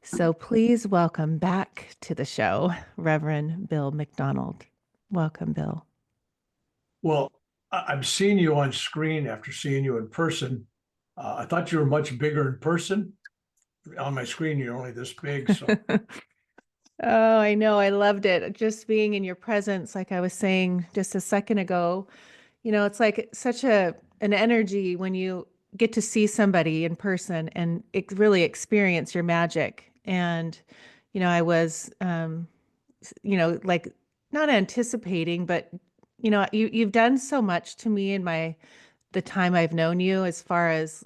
So please welcome back to the show, Reverend Bill McDonald. Welcome, Bill. Well, I'm seeing you on screen after seeing you in person. I thought you were much bigger in person. On my screen, you're only this big. So, Oh, I know. I loved it. Just being in your presence, like I was saying just a second ago, it's like such an energy when you get to see somebody in person and really experience your magic. And, I was, like not anticipating, but you've done so much to me in the time I've known you as far as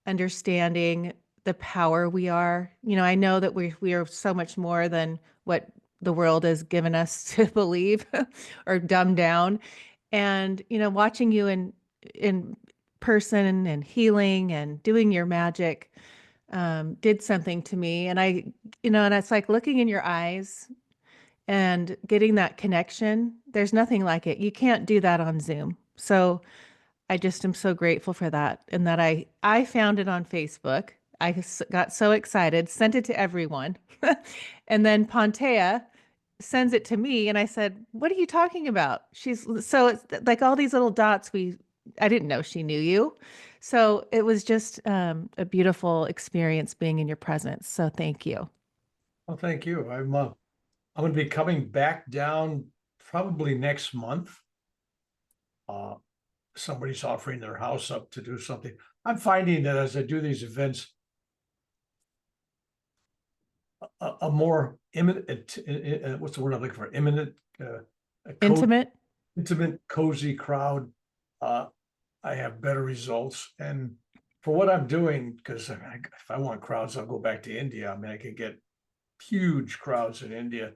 understanding the power we are. I know that we are so much more than what the world has given us to believe or dumb down. And, watching you in person and healing and doing your magic did something to me. And and it's like looking in your eyes and getting that connection. There's nothing like it. You can't do that on Zoom. So I just am so grateful for that, and that I found it on Facebook. Got so excited, sent it to everyone. And then Pontea sends it to me and I said, "What are you talking about?" It's like all these little dots I didn't know she knew you. So it was just a beautiful experience being in your presence. So thank you. well, thank you. I'm going to be coming back down probably next month. Uh, Somebody's offering their house up to do something. I'm finding that as I do these events, a more imminent, what's the word I'm looking for? Imminent, a Intimate. intimate, cozy crowd. Uh, I have better results. And for what I'm doing, because if I want crowds, I'll go back to India. I mean, I could get huge crowds in India.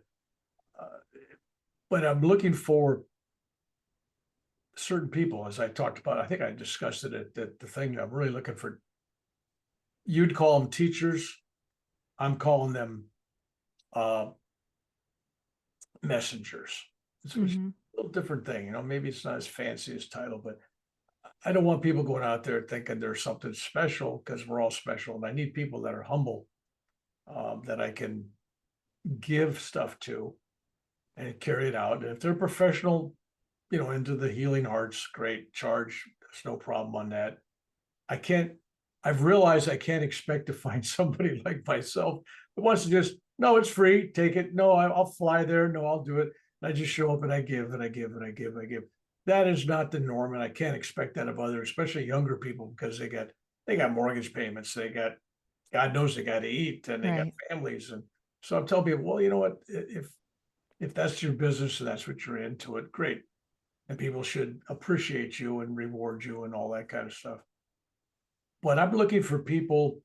Uh, but I'm looking for certain people, as I talked about. I think I discussed it at the thing. I'm really looking for, you'd call them teachers. I'm calling them uh, messengers. It's a Hmm. little different thing. Maybe it's not as fancy as title, but I don't want people going out there thinking there's something special, because we're all special. And I need people that are humble, that I can give stuff to and carry it out. And if they're professional, into the healing arts, great, charge. There's no problem on that. I can't, I've realized I can't expect to find somebody like myself that wants to just, no, it's free, take it. No, I'll fly there. No, I'll do it. And I just show up and I give and I give and I give and I give. That is not the norm. And I can't expect that of others, especially younger people, because they got mortgage payments. They got, God knows they got to eat, and they got Right. families. And so I'm telling people, well, you know what? If that's your business and that's what you're into, it, great. And people should appreciate you and reward you and all that kind of stuff. But I'm looking for people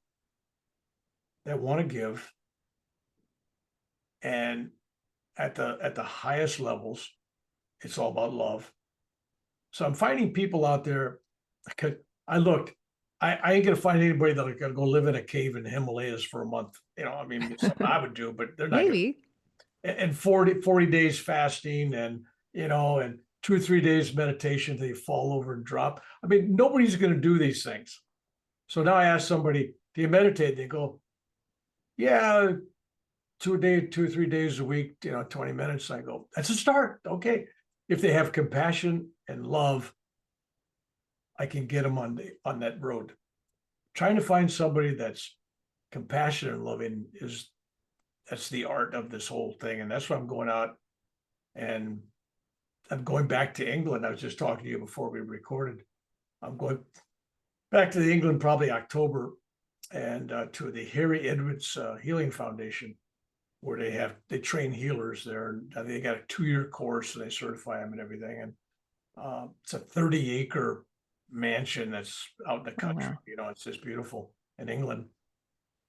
that want to give, and at the highest levels, it's all about love. So I'm finding people out there. I looked, I ain't gonna find anybody that's gonna go live in a cave in the Himalayas for a month. I mean, it's something I would do, but they're not gonna. Maybe. And 40 days fasting, and 2 or 3 days meditation, they fall over and drop. I mean, nobody's gonna do these things. So now I ask somebody, do you meditate? They go, yeah, 2 or 3 days a week, 20 minutes. I go, that's a start. Okay. If they have compassion and love, I can get them on that road. Trying to find somebody that's compassionate and loving that's the art of this whole thing. And that's why I'm going out, and I'm going back to England. I was just talking to you before we recorded. I'm going back to the England probably October, and to the Harry Edwards Healing Foundation, where they train healers there. And they got a 2-year course, and they certify them and everything. And it's a 30-acre mansion that's out in the Oh, country. wow. It's just beautiful in England.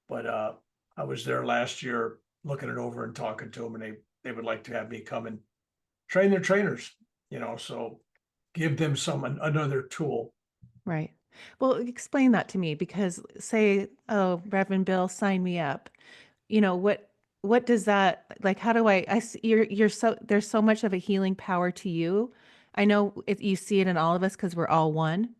But I was there last year looking it over and talking to them, and they would like to have me come and train their trainers. So give them another tool. Right. Well, explain that to me because say, oh, Reverend Bill, sign me up. What does that like? How do I see you're so there's so much of a healing power to you. I know you see it in all of us because we're all one.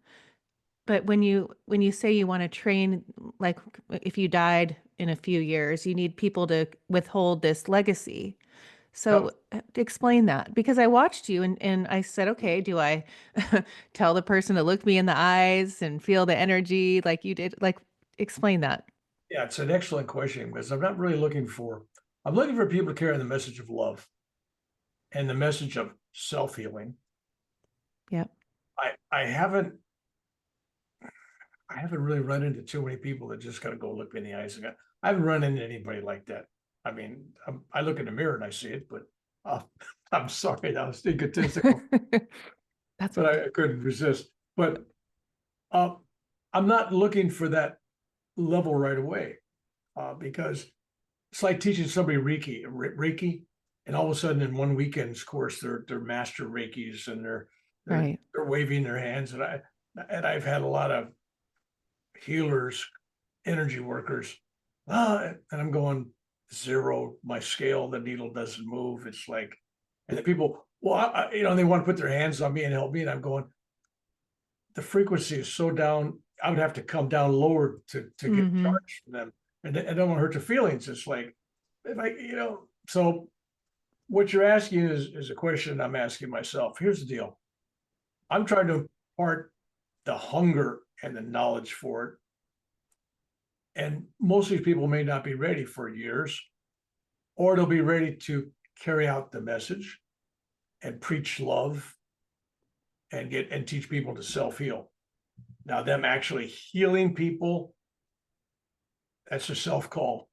But when you say you want to train, like if you died in a few years. You need people to withhold this legacy. Yep. So explain that because I watched you and I said, okay, do I tell the person to look me in the eyes and feel the energy like you did? Like, explain that. Yeah, it's an excellent question because I'm looking for people to carry the message of love and the message of self-healing. Yep. I haven't really run into too many people that just gotta go look me in the eyes again. I haven't run into anybody like that. I mean, I look in the mirror and I see it, but uh, I'm sorry, that was egotistical, That's but okay. I couldn't resist. But uh, I'm not looking for that level right away because it's like teaching somebody Reiki, and all of a sudden in one weekend's course they're master Reikis and they're Right. they're waving their hands, and I've had a lot of healers, energy workers, and I'm going zero. My scale, the needle doesn't move. It's like, and the people, well, they want to put their hands on me and help me, and I'm going, the frequency is so down. I would have to come down lower to get Mm-hmm. charged from them, and I don't want to hurt their feelings. It's like if I, so what you're asking is a question I'm asking myself. Here's the deal. I'm trying to impart the hunger and the knowledge for it. And most of these people may not be ready for years, or they'll be ready to carry out the message and preach love and teach people to self-heal. Now, them actually healing people, that's a self-call.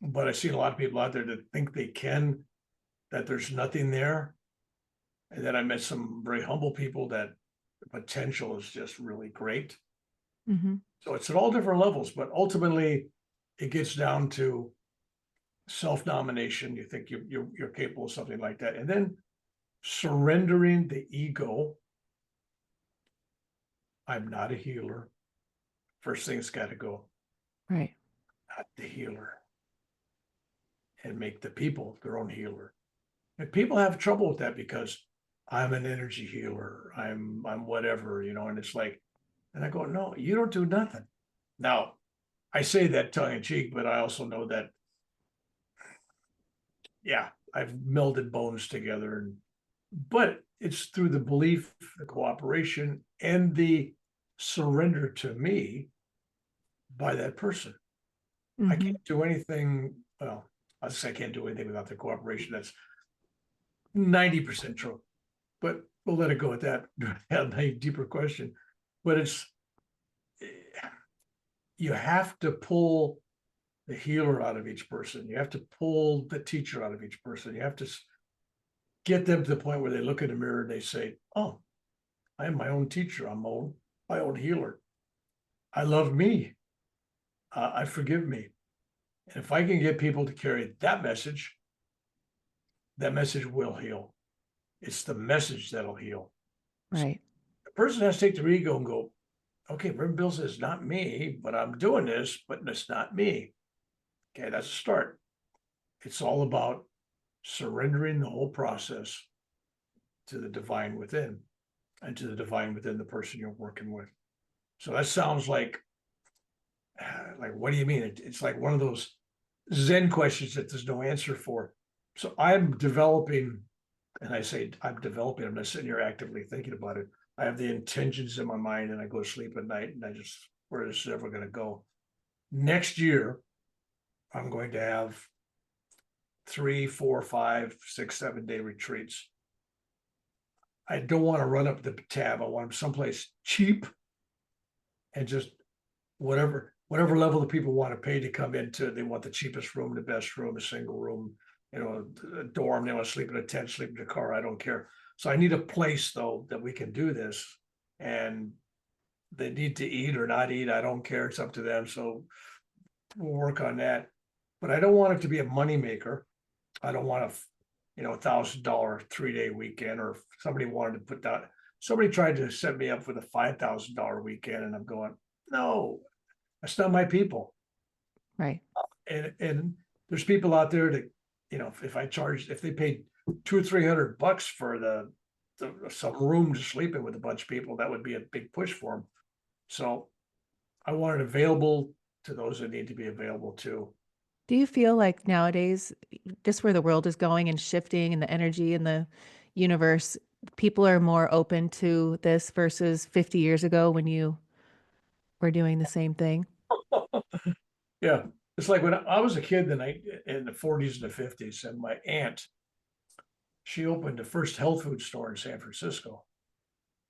But I've seen a lot of people out there that think they can, that there's nothing there. And then I met some very humble people that the potential is just really great. Mm-hmm. So it's at all different levels, but ultimately it gets down to self-nomination. You think you're capable of something like that. And then surrendering the ego. I'm not a healer. First thing's got to go, Right. not the healer, and make the people their own healer. And people have trouble with that because I'm an energy healer. I'm whatever, and it's like, and I go, no, you don't do nothing. Now, I say that tongue in cheek, but I also know that, yeah, I've melded bones together, but it's through the belief, the cooperation, and the surrender to me by that person. I Mm-hmm. can't do anything. Well, I say I can't do anything without the cooperation. That's 90% true, but we'll let it go at that. Have a deeper question, but you have to pull the healer out of each person. You have to pull the teacher out of each person. You have to get them to the point where they look in the mirror and they say, "Oh, I am my own teacher. I'm my own healer. I love me. I forgive me." And if I can get people to carry that message will heal. It's the message that'll heal. So Right. the person has to take their ego and go, okay, Reverend Bill says, it's not me, but I'm doing this, but it's not me. Okay, that's a start. It's all about surrendering the whole process to the divine within and to the divine within the person you're working with. So that sounds like, what do you mean? It's like one of those Zen questions that there's no answer for. So I'm developing, and I say I'm developing, I'm not sitting here actively thinking about it. I have the intentions in my mind and I go to sleep at night and I just, where is this ever going to go? Next year, I'm going to have 3, 4, 5, 6, 7 day retreats. I don't want to run up the tab. I want them someplace cheap and just whatever level the people want to pay to come into. They want the cheapest room, the best room, a single room, a dorm. They want to sleep in a tent, sleep in a car. I don't care. So I need a place though that we can do this, and they need to eat or not eat. I don't care. It's up to them. So we'll work on that. But I don't want it to be a moneymaker. I don't want $1,000 3 day weekend, or if somebody wanted to put that. Somebody tried to set me up with a $5,000 weekend, and I'm going, no, that's not my people. Right. And there's people out there that, if they paid 200 or 300 bucks for some room to sleep in with a bunch of people, that would be a big push for them. So I want it available to those that need to be available too. Do you feel like nowadays, just where the world is going and shifting and the energy in the universe, people are more open to this versus 50 years ago when you were doing the same thing? Yeah, it's like when I was a kid in the 40s and the 50s, and my aunt, she opened the first health food store in San Francisco,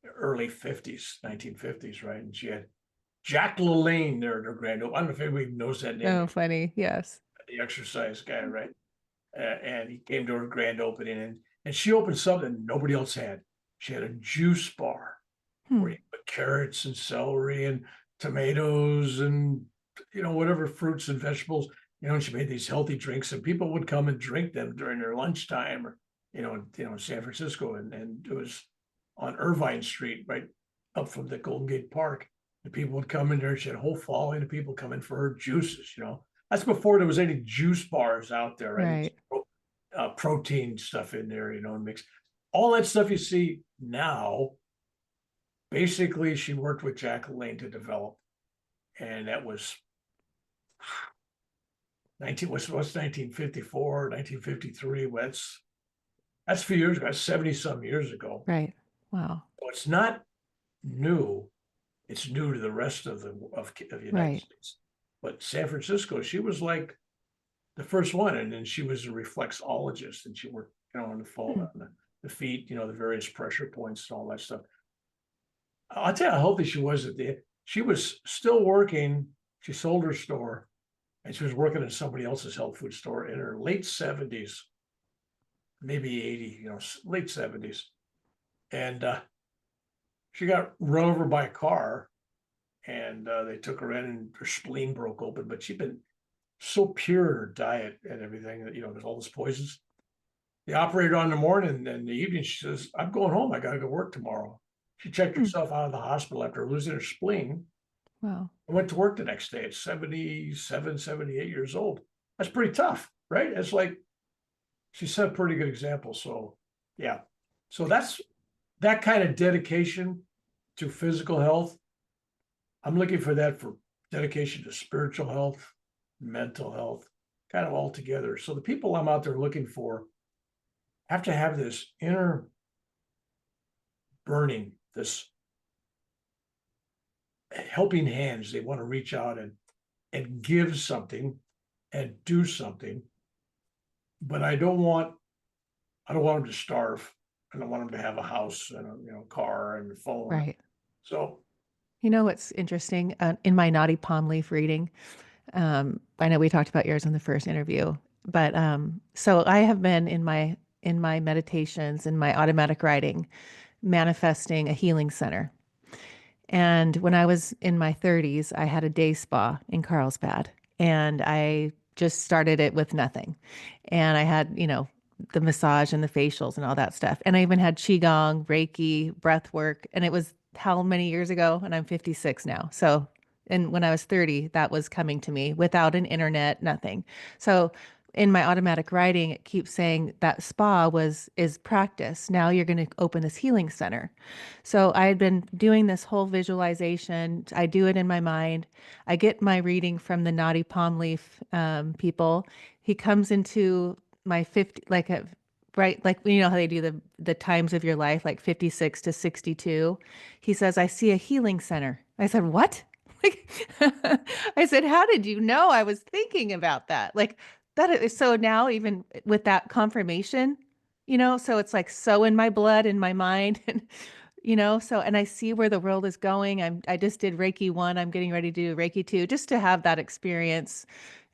early 50s, 1950s, right? And she had Jack LaLanne there at her grand opening. I don't know if anybody knows that name, Oh, funny. Yes. the exercise guy, right? And he came to her grand opening, and she opened something nobody else had. She had a juice bar where Hmm. you put carrots and celery and tomatoes and whatever fruits and vegetables. And she made these healthy drinks, and people would come and drink them during their lunchtime, or in San Francisco, and it was on Irvine Street, right up from the Golden Gate Park. And people would come in there. She had a whole following of people coming for her juices. That's before there was any juice bars out there, right? Right. Protein stuff in there, and mix all that stuff you see now. Basically, she worked with Jack LaLanne to develop, and that was what's 1954, 1953. That's a few years ago. That's 70 some years ago. Right. Wow. So it's not new. It's new to the rest of the United Right. States. But San Francisco, she was like the first one, and then she was a reflexologist, and she worked, on the fall, Hmm. on the feet, the various pressure points and all that stuff. I'll tell you how healthy she was she was still working. She sold her store, and she was working at somebody else's health food store in her late 70s, maybe 80, late 70s. And she got run over by a car, and they took her in, and her spleen broke open. But she'd been so pure in her diet and everything that, there's all those poisons. The operator on the morning, and the evening, she says, "I'm going home. I got to go work tomorrow." She checked Hmm. herself out of the hospital after losing her spleen. Wow. I went to work the next day at 77, 78 years old. That's pretty tough, right? It's like she set a pretty good example. So, yeah. So that's that kind of dedication to physical health. I'm looking for that for dedication to spiritual health, mental health, kind of all together. So the people I'm out there looking for have to have this inner burning, this helping hands. They want to reach out and give something and do something. But I don't want them to starve. I don't want them to have a house and a car and a phone. Right. So You know what's interesting? In my naughty palm leaf reading, I know we talked about yours in the first interview, but so I have been in my meditations, in my automatic writing, manifesting a healing center. And when I was in my 30s, I had a day spa in Carlsbad, and I just started it with nothing. And I had, the massage and the facials and all that stuff. And I even had Qigong, Reiki, breath work. And it was how many years ago? And I'm 56 now. So, and when I was 30, that was coming to me without an internet, nothing. So, in my automatic writing, it keeps saying that spa is practice. Now you're going to open this healing center. So I had been doing this whole visualization. I do it in my mind. I get my reading from the naughty palm leaf people. He comes into my 50, right, like how they do the times of your life, like 56 to 62. He says, "I see a healing center." I said, "What?" Like, I said, "How did you know I was thinking about that?" Like that is so now, even with that confirmation, so it's like so in my blood, in my mind, and so, and I see where the world is going. I just did Reiki 1. I'm getting ready to do Reiki 2 just to have that experience.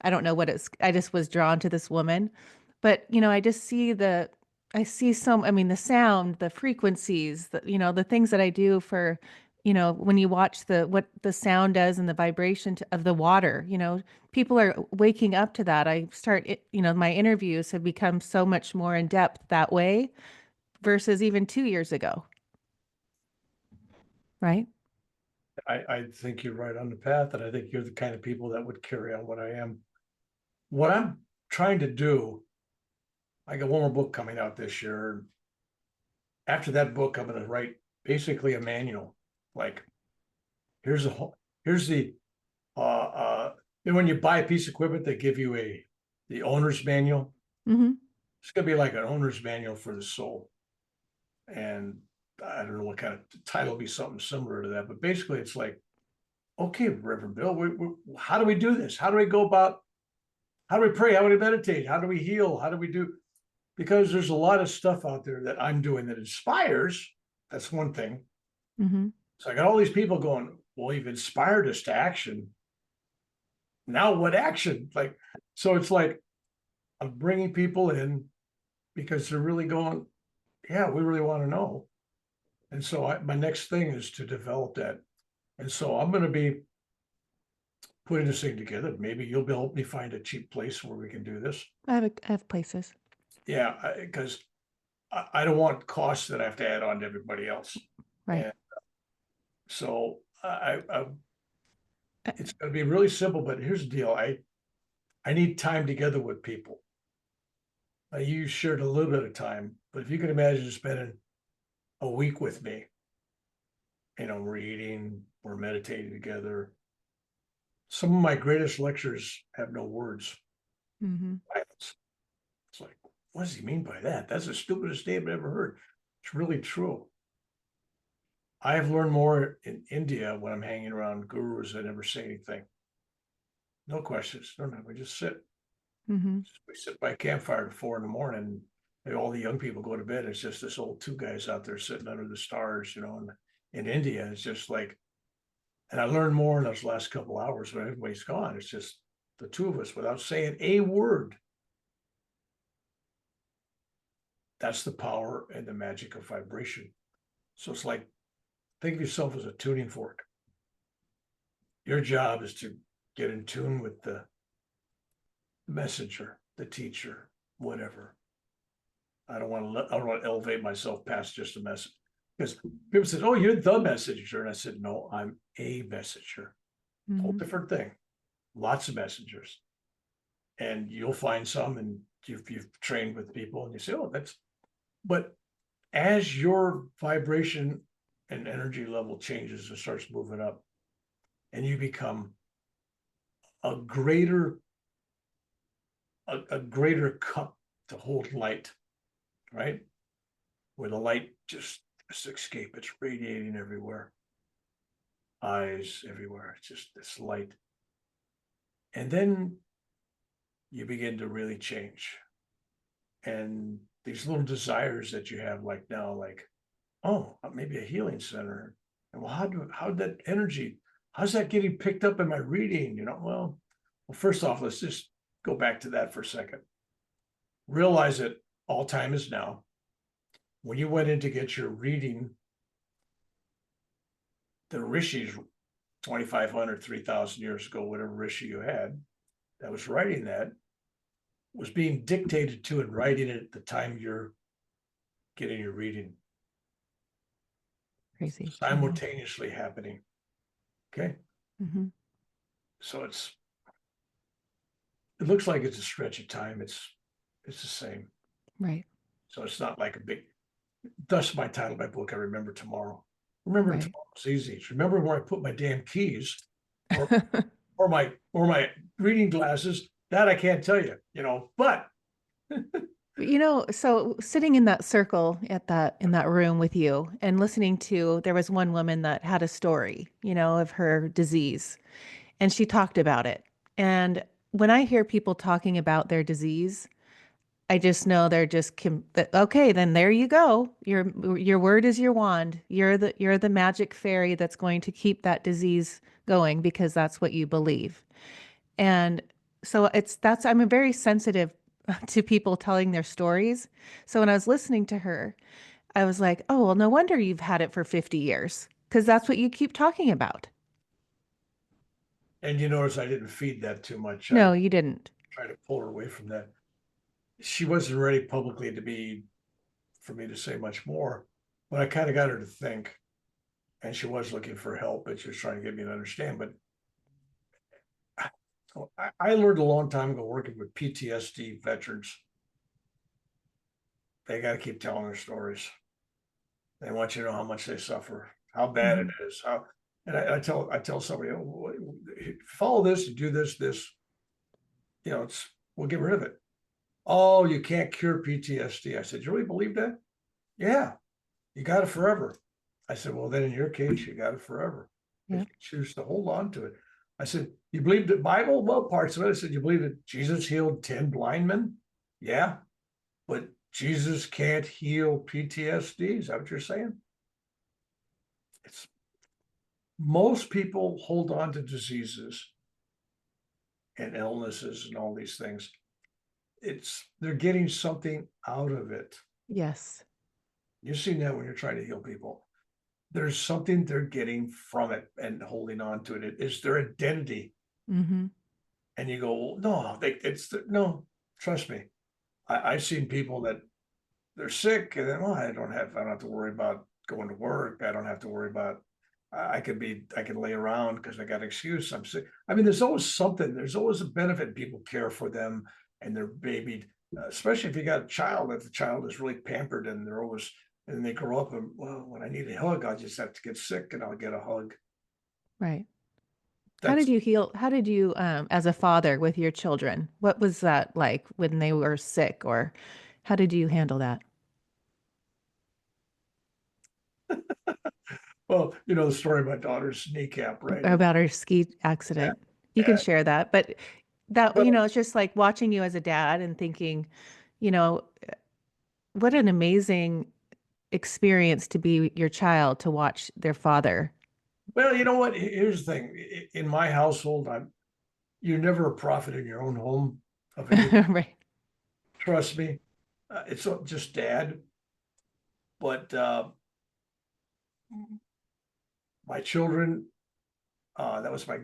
I don't know what I just was drawn to this woman, but I just I see I mean, the sound, the frequencies, the things that I do for, when you watch what the sound does and the vibration of the water, people are waking up to that. My interviews have become so much more in depth that way versus even 2 years ago. Right. I think you're right on the path, and I think you're the kind of people that would carry on what I am. What I'm trying to do, I got one more book coming out this year. After that book, I'm going to write basically a manual. Like, here's a whole, here's the And when you buy a piece of equipment, they give you the owner's manual. Mm-hmm. It's gonna be like an owner's manual for the soul. And I don't know what kind of title will be, something similar to that, but basically it's like, okay, Reverend Bill, how do we do this? How do we go about, how do we pray? How do we meditate? How do we heal? How do we do? Because there's a lot of stuff out there that I'm doing that inspires. That's one thing. Mm-hmm. So I got all these people going, well, you've inspired us to action. Now what action? Like, so it's like I'm bringing people in because they're really going, yeah, we really want to know. And so my next thing is to develop that. And so I'm going to be putting this thing together. Maybe you'll be help me find a cheap place where we can do this. I have places. Yeah, because I don't want costs that I have to add on to everybody else. Right. And so I Uh, it's going to be really simple. But here's the deal: I need time together with people. You shared a little bit of time, but if you can imagine spending a week with me, reading or meditating together. Some of my greatest lectures have no words. Mm-hmm. It's like, what does he mean by that? That's the stupidest statement I've ever heard. It's really true. I've learned more in India when I'm hanging around gurus that never say anything. No questions. No, no, we just sit. Mm-hmm. We sit by a campfire at 4 a.m. And all the young people go to bed. It's just this old two guys out there sitting under the stars, and in India, it's just like, and I learned more in those last couple hours when everybody's gone. It's just the two of us without saying a word. That's the power and the magic of vibration. So it's like, think of yourself as a tuning fork. Your job is to get in tune with the messenger, the teacher, whatever. I don't want to elevate myself past just a message, because people said, "Oh, you're the messenger," and I said, "No, I'm a messenger." Whole Mm-hmm. different thing. Lots of messengers, and you'll find some, and you've trained with people, and you say, "Oh, that's." But as your vibration and energy level changes and starts moving up, and you become a greater a greater cup to hold light, right? Where the light just escape, it's radiating everywhere, eyes everywhere. It's just this light. And then you begin to really change. And these little desires that you have, like now, like, oh, maybe a healing center. And well, how'd that energy, how's that getting picked up in my reading? Well, first off, let's just go back to that for a second. Realize that all time is now. When you went in to get your reading, the rishis 2,500, 3,000 years ago, whatever rishi you had that was writing that, was being dictated to and writing it at the time you're getting your reading. Crazy. Mm-hmm. Simultaneously happening. Okay. Mm-hmm. So it looks like it's a stretch of time. It's the same. Right. So it's not like a big, thus my title of my book, I Remember Tomorrow. Remember Right. tomorrow is easy. It's remember where I put my damn keys or my reading glasses. That I can't tell you, but So sitting in that circle in that room with you and listening to, there was one woman that had a story, of her disease, and she talked about it. And when I hear people talking about their disease, I just know they're just okay, then there you go. Your word is your wand. You're the magic fairy that's going to keep that disease going because that's what you believe. And so I'm a very sensitive to people telling their stories. So when I was listening to her, I was like, oh, well, no wonder you've had it for 50 years because that's what you keep talking about. and you notice I didn't feed that too much. I No, you didn't. tried to pull her away from that. She wasn't ready publicly for me to say much more, but I kind of got her to think, and she was looking for help, but she was trying to get me to understand. But I learned a long time ago working with PTSD veterans. They got to keep telling their stories. They want you to know how much they suffer, how bad it Hmm. is, how And I tell somebody, oh, follow this, do this, we'll get rid of it. Oh, you can't cure PTSD. I said, you really believe that? Yeah, you got it forever. I said, well, then in your case, you got it forever. If Yeah. you choose to hold on to it. I said, you believe the Bible? Well, parts of it. I said, you believe that Jesus healed 10 blind men? Yeah, but Jesus can't heal PTSD. Is that what you're saying? It's most people hold on to diseases and illnesses and all these things. They're getting something out of it. Yes. You've seen that when you're trying to heal people. There's something they're getting from it and holding on to it. It is their identity. Mm-hmm. And you go, well, no, no, trust me. I've seen people that they're sick and then, well, I don't have to worry about going to work. I don't have to worry about, I can lay around because I got an excuse. I'm sick. I mean, there's always something, there's always a benefit. People care for them and they're babied, especially if you got a child, if the child is really pampered and they're always, and they grow up and, well, when I need a hug, I'll just have to get sick and I'll get a hug. Right. How did That's, you heal? How did you, as a father with your children, what was that like when they were sick, or how did you handle that? well, the story of my daughter's kneecap, right? About our ski Yeah, accident. You can yeah. share that, but that, Well, it's just like watching you as a dad and thinking, you know, what an amazing experience to be your child to watch their father. well, you know what? Here's the thing. In my household, you're never a prophet in your own home of any. Right. Trust me, it's just dad. But my children, that was my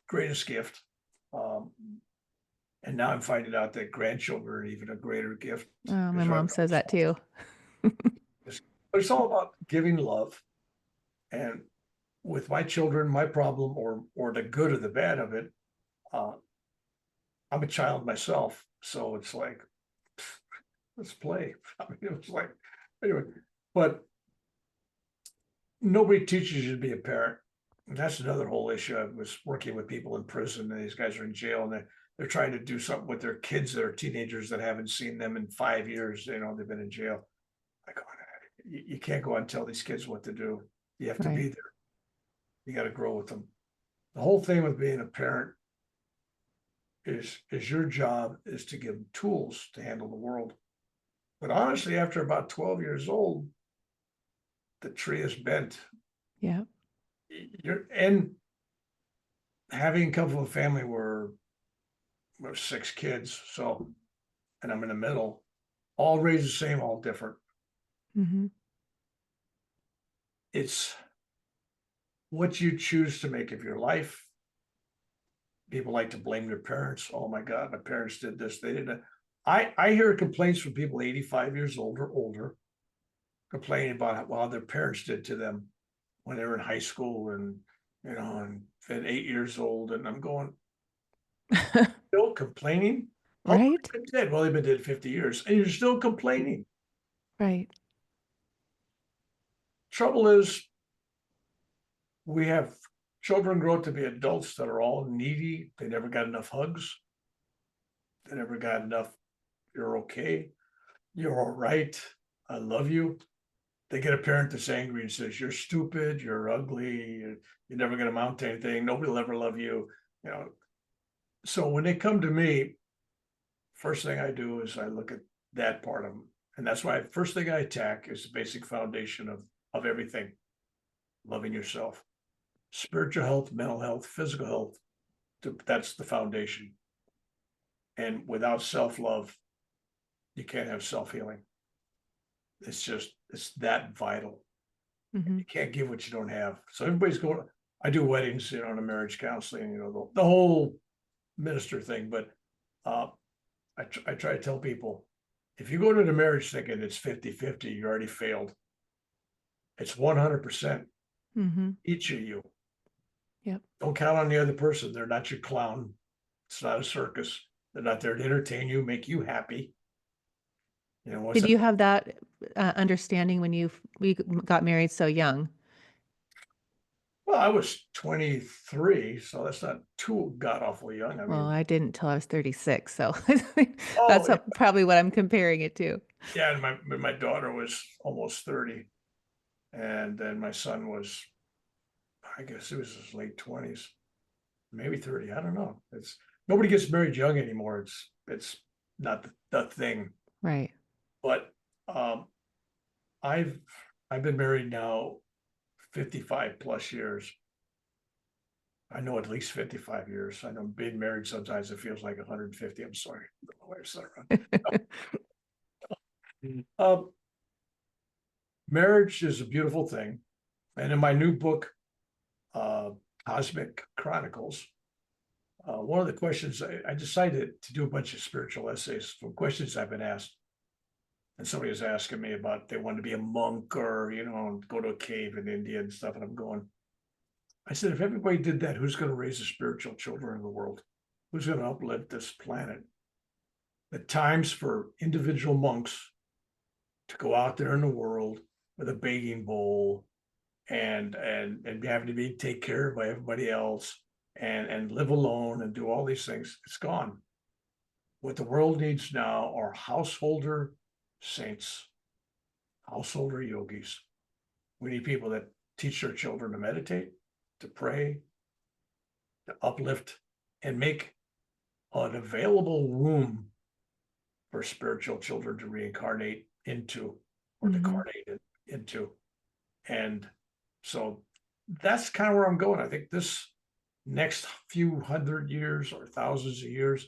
greatest gift. Um, and now I'm finding out that grandchildren are even a greater gift Oh, my because mom says that too. it's all about giving love. And with my children, my problem or the good or the bad of it, uh, I'm a child myself, so it's like let's play. I mean, it was like anyway, but nobody teaches you to be a parent. And that's another whole issue. I was working with people in prison, and these guys are in jail, and they're trying to do something with their kids that are teenagers that haven't seen them in 5 years. They've been in jail. I go, you can't go out and tell these kids what to do. You have to be Right. there. You got to grow with them. The whole thing with being a parent is your job is to give them tools to handle the world. But honestly, after about 12 years old, the tree is bent. Yeah. And having come from a family where there's 6 kids, so and I'm in the middle, all raised the same, all different. Hmm. It's what you choose to make of your life. People like to blame their parents. Oh my God, my parents did this, they didn't. I hear complaints from people 85 years old or older complaining about what their parents did to them when they were in high school and and at 8 years old. And I'm going, still complaining? How long Right. have they been dead? Well, they've been dead 50 years, and you're still complaining. Right. Trouble is, we have children grow up to be adults that are all needy. They never got enough hugs. They never got enough, you're okay. You're all right. I love you. They get a parent that's angry and says, you're stupid. You're ugly. You're never going to amount to anything. Nobody will ever love you. You know, so when they come to me, first thing I do is I look at that part of them. And that's why first thing I attack is the basic foundation of everything, loving yourself, spiritual health, mental health, physical health. That's the foundation. And without self-love, you can't have self-healing. It's that vital. Hmm. You can't give what you don't have. So everybody's going, I do weddings, on a marriage counseling, the whole minister thing. But uh, I try to tell people, if you go to the marriage thinking it's 50-50, you already failed. It's 100% Hmm. each of you. Yep. Don't count on the other person. They're not your clown. It's not a circus. They're not there to entertain you, make you happy. What's Did that? you have that understanding when we got married so young? Well, I was 23, so that's not too god awful young. I Well, mean, I didn't till I was 36, so oh that's probably what I'm comparing it to. yeah, and my daughter was almost 30, and then my son was, I guess it was his late 20s, maybe 30. I don't know. It's nobody gets married young anymore. It's not the thing. Right. But um, I've I've been married now 55 plus years. I know at least 55 years. I know being married sometimes it feels like 150. I'm sorry. My wife's not around. Marriage is a beautiful thing. And in my new book, uh, Cosmic Chronicles, one of the questions I decided to do a bunch of spiritual essays from questions I've been asked. And somebody was asking me about they wanted to be a monk or, go to a cave in India and stuff. And I'm going, I said, if everybody did that, who's going to raise the spiritual children in the world? Who's going to uplift this planet? The times for individual monks to go out there in the world with a begging bowl and having to be taken care of by everybody else and live alone and do all these things, it's gone. What the world needs now are householder saints, householder yogis. We need people that teach their children to meditate, to pray, to uplift, and make an available room for spiritual children to reincarnate into or to Hmm. carnate into. And so that's kind of where I'm going. I think this next few hundred years or thousands of years,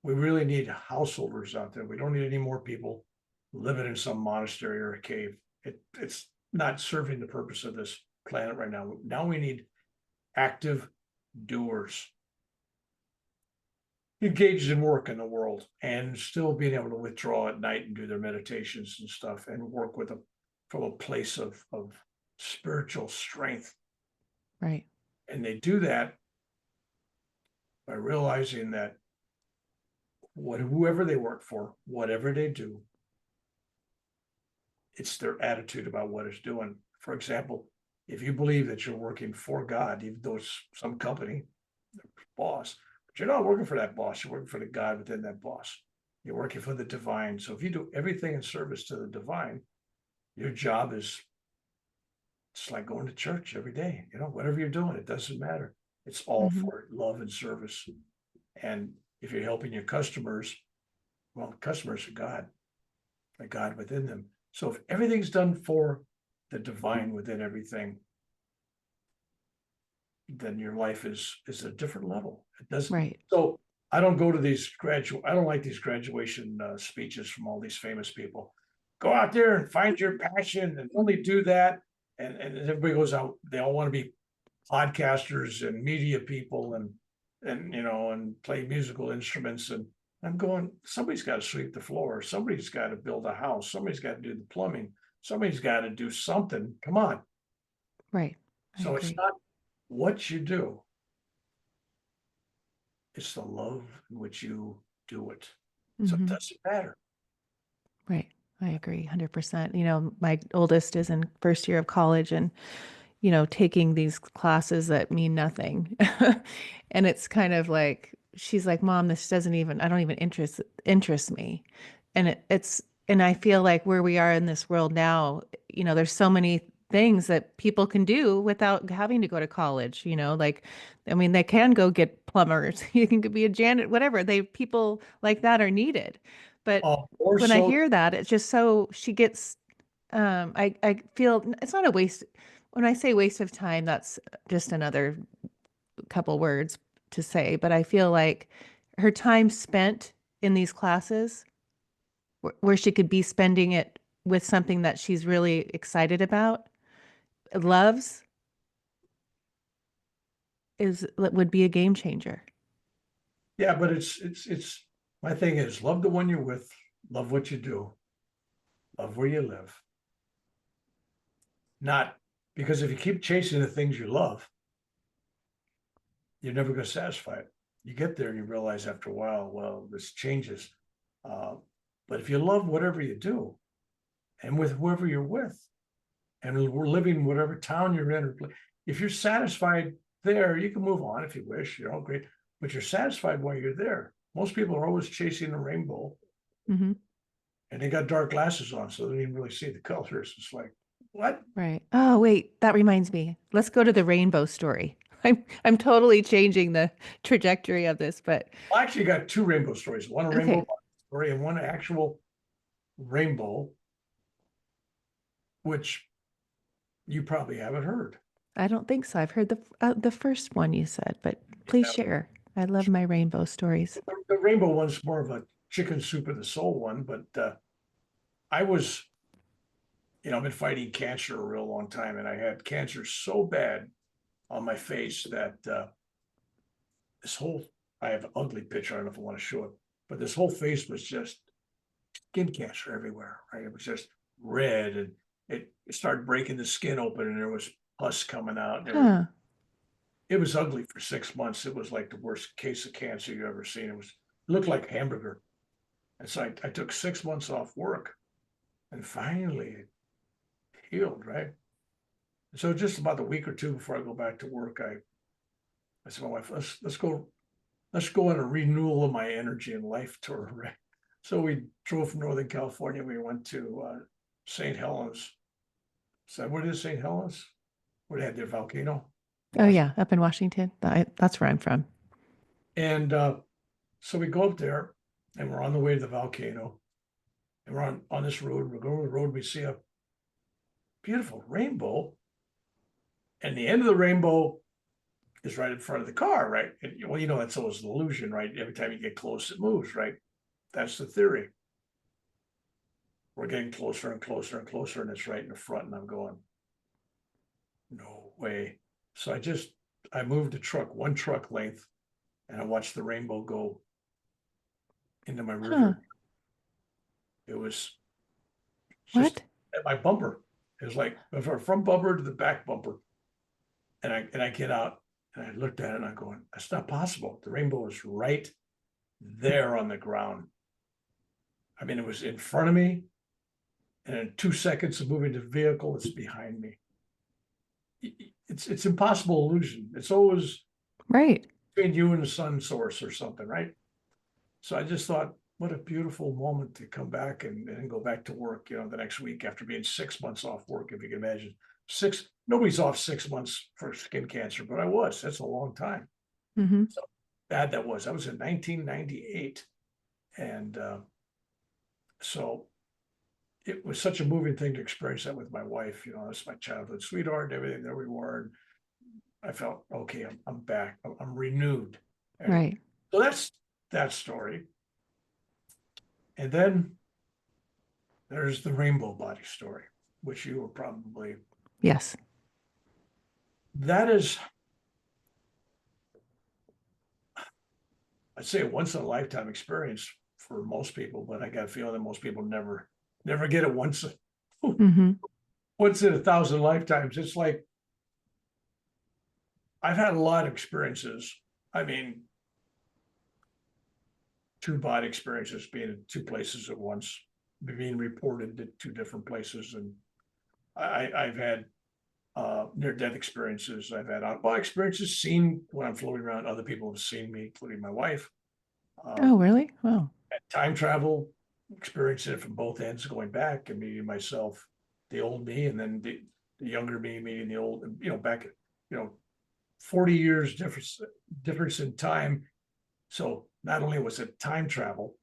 we really need householders out there. We don't need any more people living in some monastery or a cave. It's not serving the purpose of this planet right now. Now we need active doers engaged in work in the world and still being able to withdraw at night and do their meditations and stuff and work with them from a place of spiritual strength. Right. And they do that by realizing that whoever they work for, whatever they do, it's their attitude about what it's doing. For example, if you believe that you're working for God, even though it's some company, boss, but you're not working for that boss, you're working for the God within that boss. You're working for the divine. So if you do everything in service to the divine, your job is it's like going to church every day. Whatever you're doing, it doesn't matter. It's all Hmm. for love and service. And if you're helping your customers, well, customers are God, the God within them. So if everything's done for the divine within everything, then your life is a different level. It doesn't. Right. So I don't go to these I don't like these graduation speeches from all these famous people. Go out there and find your passion and only do that. And everybody goes out. They all want to be podcasters and media people and play musical instruments. And I'm going, somebody's got to sweep the floor. Somebody's got to build a house. Somebody's got to do the plumbing. Somebody's got to do something. Come on. Right. I So it's agree. not what you do, it's the love in which you do it. So it Hmm. doesn't matter. Right. I agree 100%. My oldest is in first year of college and, taking these classes that mean nothing. And it's kind of like, she's like, Mom, this doesn't even, I don't even interest me. And and I feel like where we are in this world now, there's so many things that people can do without having to go to college, like, I mean, they can go get plumbers, you can be a janitor, whatever. People like that are needed. But More when I so, hear that, it's just so she gets, I feel it's not a waste. When I say waste of time, that's just another couple words to say, but I feel like her time spent in these classes where she could be spending it with something that she's really excited about, loves, would be a game changer. yeah, but it's my thing is love the one you're with, love what you do, love where you live. Not because if you keep chasing the things you love, you're never going to satisfy it. You get there and you realize after a while, well, this changes. Uh, but if you love whatever you do and with whoever you're with, and we're living whatever town you're in, if you're satisfied there, you can move on if you wish, great, but you're satisfied while you're there. Most people are always chasing the rainbow, Hmm. and they got dark glasses on, so they don't even really see the colors. It's like, what? Right. Oh, wait, that reminds me. Let's go to the rainbow story. I'm totally changing the trajectory of this, but I actually got two rainbow stories, one a rainbow okay. story and one actual rainbow, which you probably haven't heard. I don't think so. I've heard the first one you said, but please Yeah, share. I love my rainbow stories. the rainbow one's more of a chicken soup of the soul one, but I was, I've been fighting cancer a real long time, and I had cancer so bad on my face that this whole, I have an ugly picture. I don't know if I want to show it, but this whole face was just skin cancer everywhere, right? It was just red, and it started breaking the skin open, and there was pus coming out. And Huh. it was ugly for 6 months. It was like the worst case of cancer you ever seen. It looked like hamburger. And so I took 6 months off work, and finally it healed, right? So just about a week or two before I go back to work, I said, my wife, let's go on a renewal of my energy and life tour. Right? So we drove from Northern California. We went to St. Helens. So what is St. Helens? Where they had their volcano, Oh Washington. yeah, up in Washington. That's where I'm from. And so we go up there, and we're on the way to the volcano, and we're on this road. We're going on the road. We see a beautiful rainbow, and the end of the rainbow is right in front of the car, right? And, well, that's always an illusion, right? Every time you get close, it moves, right? That's the theory. We're getting closer and closer and closer, and it's right in the front, and I'm going, no way. So I moved the truck one truck length, and I watched the rainbow go into my Huh. rearview. It was just What? at my bumper. It was like from our front bumper to the back bumper. And I get out, and I looked at it, and I'm going, that's not possible. The rainbow is right there on the ground. I mean, it was in front of me, and in 2 seconds of moving the vehicle, it's behind me. It's impossible illusion. It's always Right. between you and the sun source or something, right? So I just thought, what a beautiful moment to come back and go back to work, the next week after being 6 months off work, if you can imagine. Nobody's off 6 months for skin cancer, but I was. That's a long time. Hmm. So bad that was. I was in 1998. And so it was such a moving thing to experience that with my wife. That's my childhood sweetheart and everything. There we were. And I felt, okay, I'm back. I'm renewed. And Right. so that's that story. And then there's the rainbow body story, which you were probably, Yes. that is, I'd say a once in a lifetime experience for most people, but I got a feeling that most people never get it Hmm. once in 1,000 lifetimes. It's like, I've had a lot of experiences. I mean, two body experiences, being in two places at once, being reported at two different places. And I've had near-death experiences. I've had out-of-body experiences, seen when I'm floating around. Other people have seen me, including my wife. Oh, Um, really? Wow. Time travel, experiencing it from both ends, going back and meeting myself, the old me, and then the younger me meeting the old, back, 40 years difference in time. So not only was it time travel,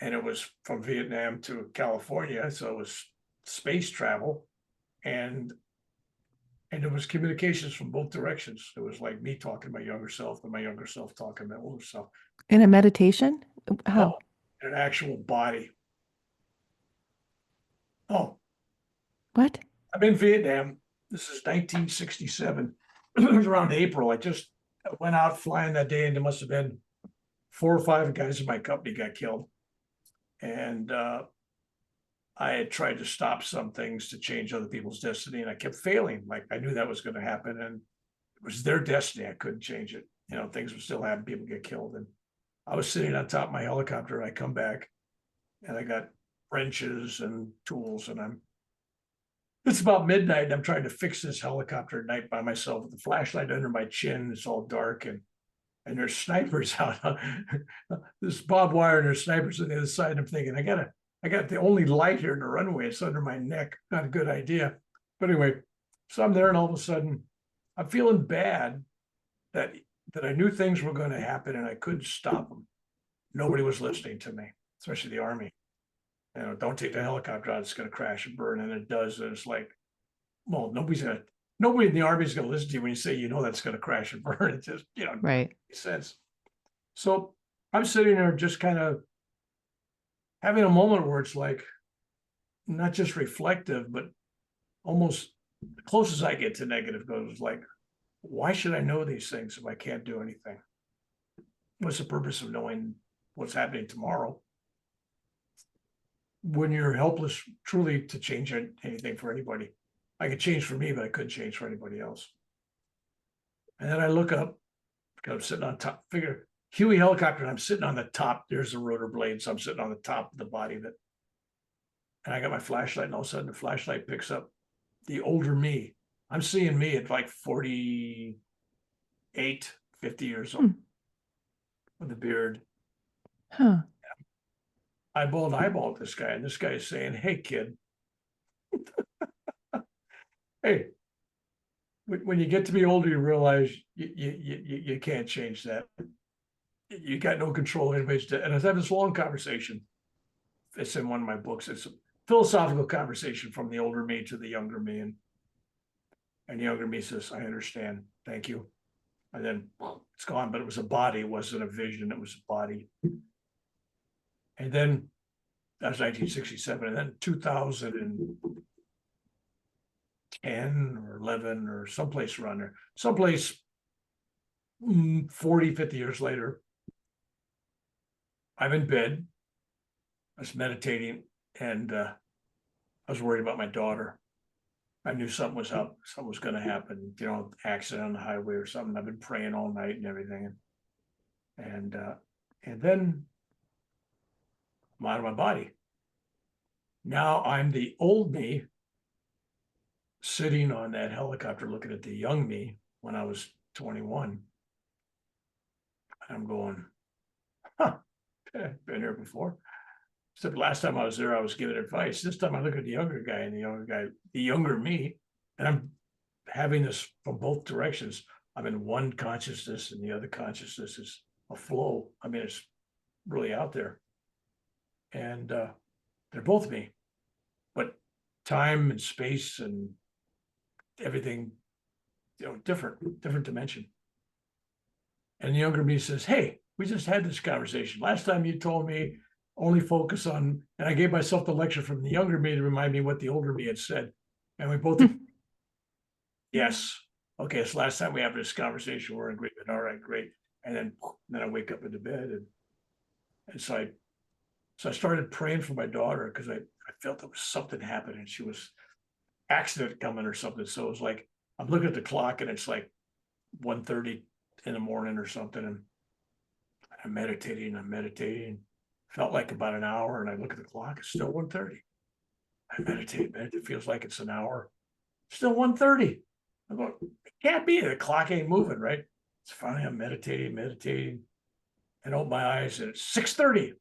and it was from Vietnam to California, so it was space travel, and it was communications from both directions. It was like me talking to my younger self and my younger self talking to my older self. In a meditation? How? Oh, an actual body. Oh, What? I'm in Vietnam. This is 1967. It was around April. I just went out flying that day, and there must have been 4 or 5 guys in my company got killed. And I had tried to stop some things to change other people's destiny, and I kept failing. Like, I knew that was going to happen, and it was their destiny. I couldn't change it. Things would still happen. People get killed. And I was sitting on top of my helicopter, and I come back, and I got wrenches and tools, and I'm It's about midnight and I'm trying to fix this helicopter at night by myself with the flashlight under my chin. It's all dark and there's snipers out. This barbed wire and there's snipers on the other side. And I'm thinking, I got the only light here in the runway. It's under my neck. Not a good idea. But anyway, so I'm there and all of a sudden I'm feeling bad that I knew things were going to happen and I couldn't stop them. Nobody was listening to me, especially the Army. You know, don't take the helicopter out, it's going to crash and burn. And it does. And it's like, well, nobody in the Army is going to listen to you when you say, that's going to crash and burn. It just, Right. makes sense. So I'm sitting there just kind of having a moment where it's like, not just reflective, but almost the closest I get to negative goes like, why should I know these things if I can't do anything? What's the purpose of knowing what's happening tomorrow? When you're helpless truly to change anything for anybody. I could change for me, but I couldn't change for anybody else. And then I look up because I'm sitting on top, figure Huey helicopter, and I'm sitting on the top. There's the rotor blades. So I'm sitting on the top of the body of it. And I got my flashlight, and all of a sudden the flashlight picks up the older me. I'm seeing me at like 48, 50 years old with a beard. Huh. Eyeball to eyeball at this guy, and this guy is saying, "Hey, kid, hey, when you get to be older, you realize you can't change that. You got no control of anybody's." And I was having this long conversation. It's in one of my books. It's a philosophical conversation from the older me to the younger me, and the younger me says, "I understand, thank you." And then it's gone, but it was a body. It wasn't a vision. It was a body. And then that was 1967. And then 2010 or 11 or someplace around there, 40, 50 years later, I'm in bed. I was meditating and I was worried about my daughter. I knew something was up, something was going to happen, accident on the highway or something. I've been praying all night and everything. And then I'm out of my body. Now I'm the old me sitting on that helicopter looking at the young me when I was 21. I'm going, been here before. Except last time I was there, I was giving advice. This time I look at the younger guy and the younger me, and I'm having this from both directions. I'm in one consciousness and the other consciousness is a flow. I mean, it's really out there. And they're both me, but time and space and everything, different dimension. And the younger me says, "Hey, we just had this conversation. Last time you told me only focus on," and I gave myself the lecture from the younger me to remind me what the older me had said. And we both, yes. Okay, so last time we had this conversation, we're in agreement. All right, great. And then I wake up into bed and so I started praying for my daughter because I felt there was something happening. She was accident coming or something. So it was like, I'm looking at the clock and it's like 1:30 in the morning or something. And I'm meditating. Felt like about an hour. And I look at the clock, it's still 1:30. I meditate. It feels like it's an hour. Still 1:30. I'm going, it can't be. The clock ain't moving, right? It's finally, I'm meditating, and open my eyes and it's 6:30.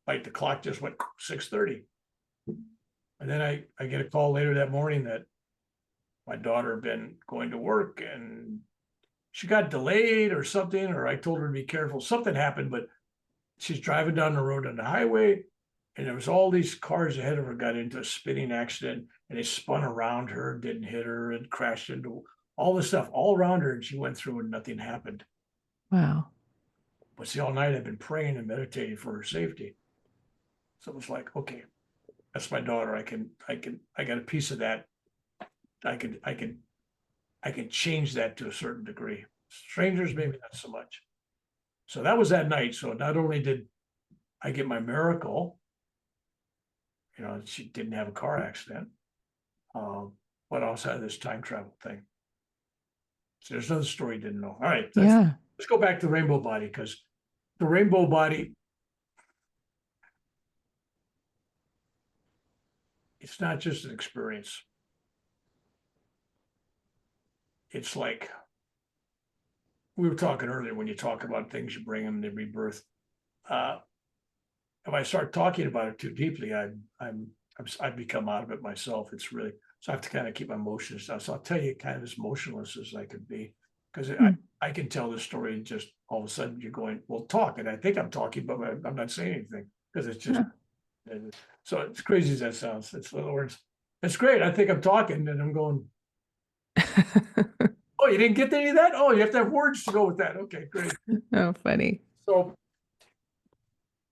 Like the clock just went 6:30. And then I get a call later that morning that my daughter had been going to work and she got delayed or something, or I told her to be careful. Something happened, but she's driving down the road on the highway and there was all these cars ahead of her got into a spinning accident and they spun around her, didn't hit her, and crashed into all this stuff all around her. And she went through and nothing happened. Wow. But see, all night I've been praying and meditating for her safety. So it was like, okay, that's my daughter. I got a piece of that. I can change that to a certain degree. Strangers, maybe not so much. So that was that night. So not only did I get my miracle, she didn't have a car accident, but also had this time travel thing. So there's another story you didn't know. All right. Let's go back to the rainbow body, because the rainbow body, it's not just an experience. it's like we were talking earlier, when you talk about things, you bring them to rebirth. Uh, if I start talking about it too deeply, I become out of it myself. It's really, so I have to kind of keep my emotions down. So I'll tell you kind of as motionless as I could be, because Hmm. I can tell this story and just all of a sudden you're going, well, talk. And I think I'm talking, but I'm not saying anything because it's just, Huh. so it's crazy as that sounds. It's little words. It's great. I think I'm talking and I'm going, oh, you didn't get any of that? Oh, you have to have words to go with that. Okay, great. Oh, funny. So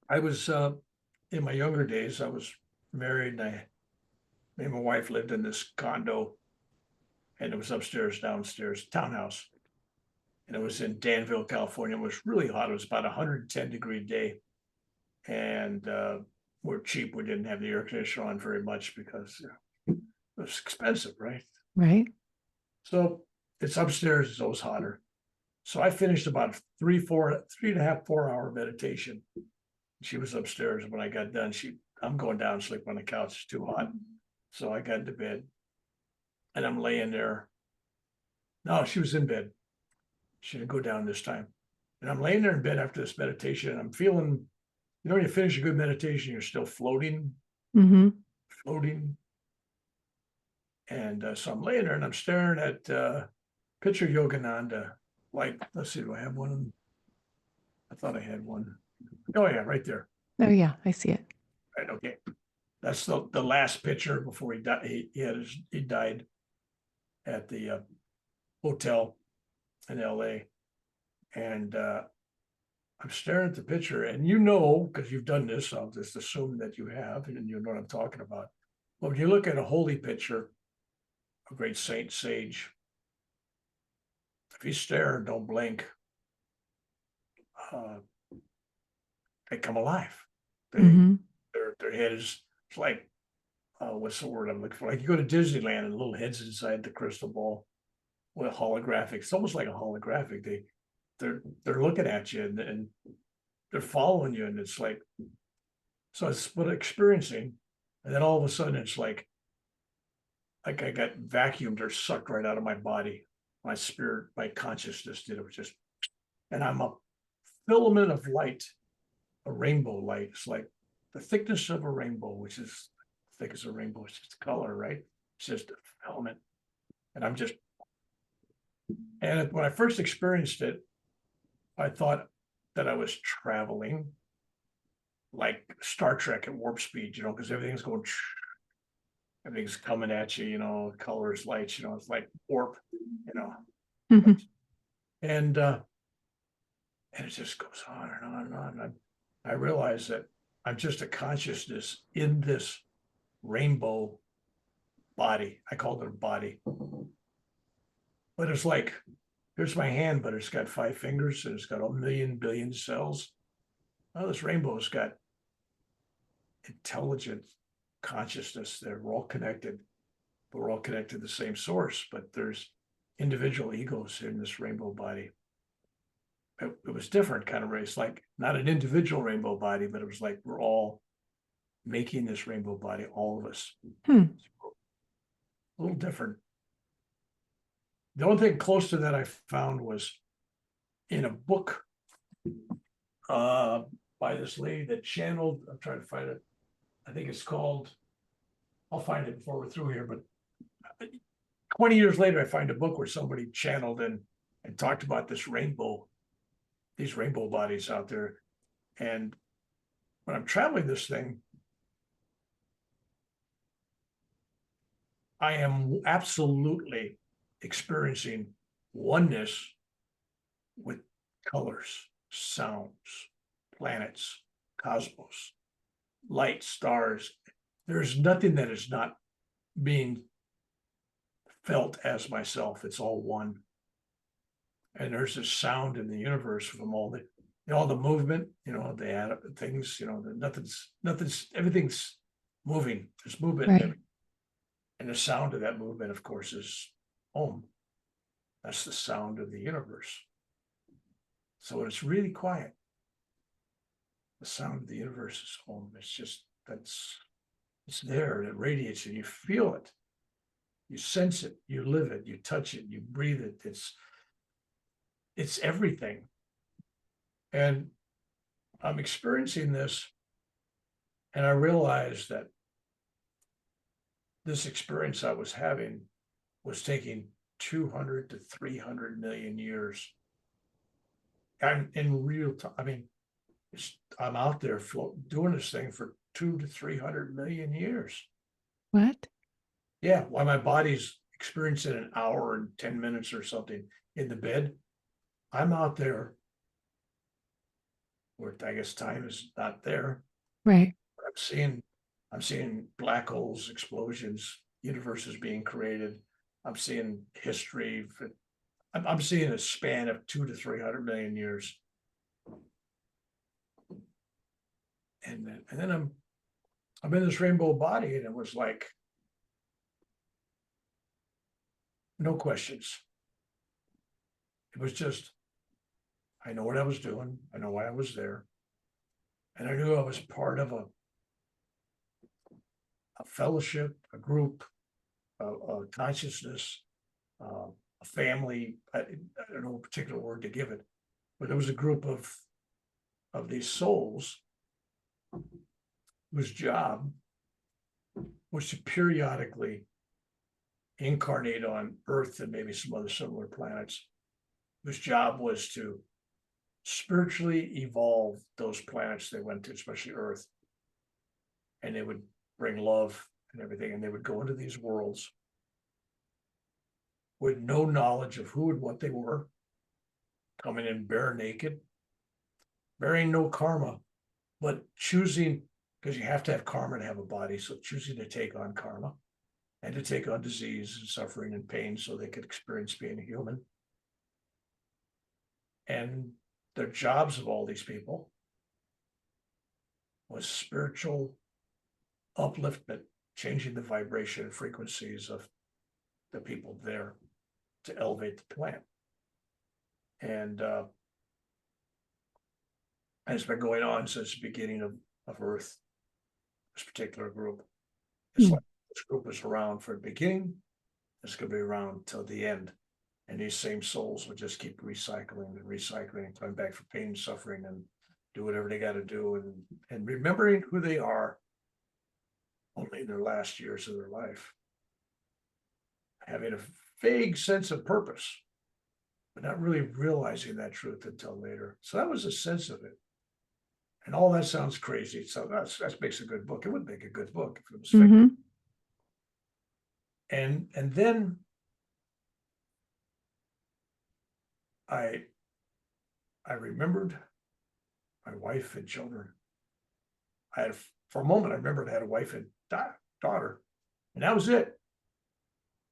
I was, in my younger days, I was married and me and my wife lived in this condo and it was upstairs, downstairs, townhouse. And it was in Danville, California. It was really hot. It was about 110-degree day. And we're cheap. We didn't have the air conditioner on very much because it was expensive, right? Right. So it's upstairs, it's always hotter. So I finished about 3.5, 4 hour meditation. She was upstairs. When I got done, I'm going down, sleep on the couch. It's too hot. So I got into bed and I'm laying there. No, she was in bed. She didn't go down this time. And I'm laying there in bed after this meditation and I'm feeling, when you finish a good meditation, you're still floating, Hmm. floating. And so I'm laying there and I'm staring at picture Yogananda. Like, let's see, do I have one? I thought I had one. Oh yeah, right there. Oh, yeah, I see it. Right, okay. That's the last picture before he died. He died at the hotel in LA. And I'm staring at the picture, and because you've done this, I'll just assume that you have, and you know what I'm talking about. Well, when you look at a holy picture, a great saint, sage, if you stare and don't blink, uh, they come alive. They Hmm. their head is, it's like, what's the word I'm looking for? Like you go to Disneyland and little heads inside the crystal ball with holographic. It's almost like a holographic. They're looking at you and they're following you, and it's like, so it's what I'm experiencing. And then all of a sudden it's like I got vacuumed or sucked right out of my body. My spirit, my consciousness did. It was just, and I'm a filament of light, a rainbow light. It's like the thickness of a rainbow, which is thick as a rainbow. It's just color, right? It's just a filament. And when I first experienced it, I thought that I was traveling like Star Trek at warp speed, because everything's going, everything's coming at you, colors, lights, it's like warp, you know, Hmm. and it just goes on and on and on. And I realize that I'm just a consciousness in this rainbow body. I called it a body, but it's like, here's my hand, but it's got 5 fingers and it's got a million billion cells. Oh, this rainbow's got intelligent consciousness. We're all connected, but we're all connected to the same source. But there's individual egos in this rainbow body. It was different kind of race, like not an individual rainbow body, but it was like we're all making this rainbow body, all of us. Hmm. A little different. The only thing close to that I found was in a book uh, by this lady that channeled. I'm trying to find it. I think it's called. I'll find it before we're through here. But 20 years later, I find a book where somebody channeled and talked about these rainbow bodies out there. And when I'm traveling this thing, I am absolutely experiencing oneness with colors, sounds, planets, cosmos, light, stars. There's nothing that is not being felt as myself. It's all one. And there's this sound in the universe from all the movement, they add up things, everything's moving. There's movement. Right. And the sound of that movement, of course, is Om. That's the sound of the universe. So when it's really quiet, the sound of the universe is Om. It's just, it's there, and it radiates and you feel it. You sense it, you live it, you touch it, you breathe it. It's everything. And I'm experiencing this, and I realized that this experience I was having was taking 200 to 300 million years. I'm in real time. I mean, I'm out there doing this thing for 2 to 300 million years. What? Yeah, while my body's experiencing an hour and 10 minutes or something in the bed, I'm out there where I guess time is not there. Right. I'm seeing, I'm seeing black holes, explosions, universes being created. I'm seeing history. I'm seeing a span of 2 to 300 million years, and then I'm in this rainbow body, and it was like no questions. It was just I know what I was doing. I know why I was there, and I knew I was part of a fellowship, a group, a consciousness, a family. I don't know a particular word to give it, but it was a group of these souls whose job was to periodically incarnate on Earth and maybe some other similar planets, whose job was to spiritually evolve those planets they went to, especially Earth. And they would bring love and everything, and they would go into these worlds with no knowledge of who and what they were, coming in bare naked, bearing no karma, but choosing, because you have to have karma to have a body, so choosing to take on karma and to take on disease and suffering and pain so they could experience being human. And the jobs of all these people was spiritual upliftment, changing the vibration and frequencies of the people there to elevate the plant. And it's been going on since the beginning of Earth, this particular group. It's Hmm. like this group is around for the beginning, it's going to be around till the end. And these same souls will just keep recycling and recycling and coming back for pain and suffering and do whatever they got to do, and remembering who they are only in their last years of their life, having a vague sense of purpose, but not really realizing that truth until later. So that was a sense of it. And all that sounds crazy. So that makes a good book. It would make a good book if it was fiction. Mm-hmm. And then I remembered my wife and children. I had for a moment I remembered I had a wife and daughter, and that was it.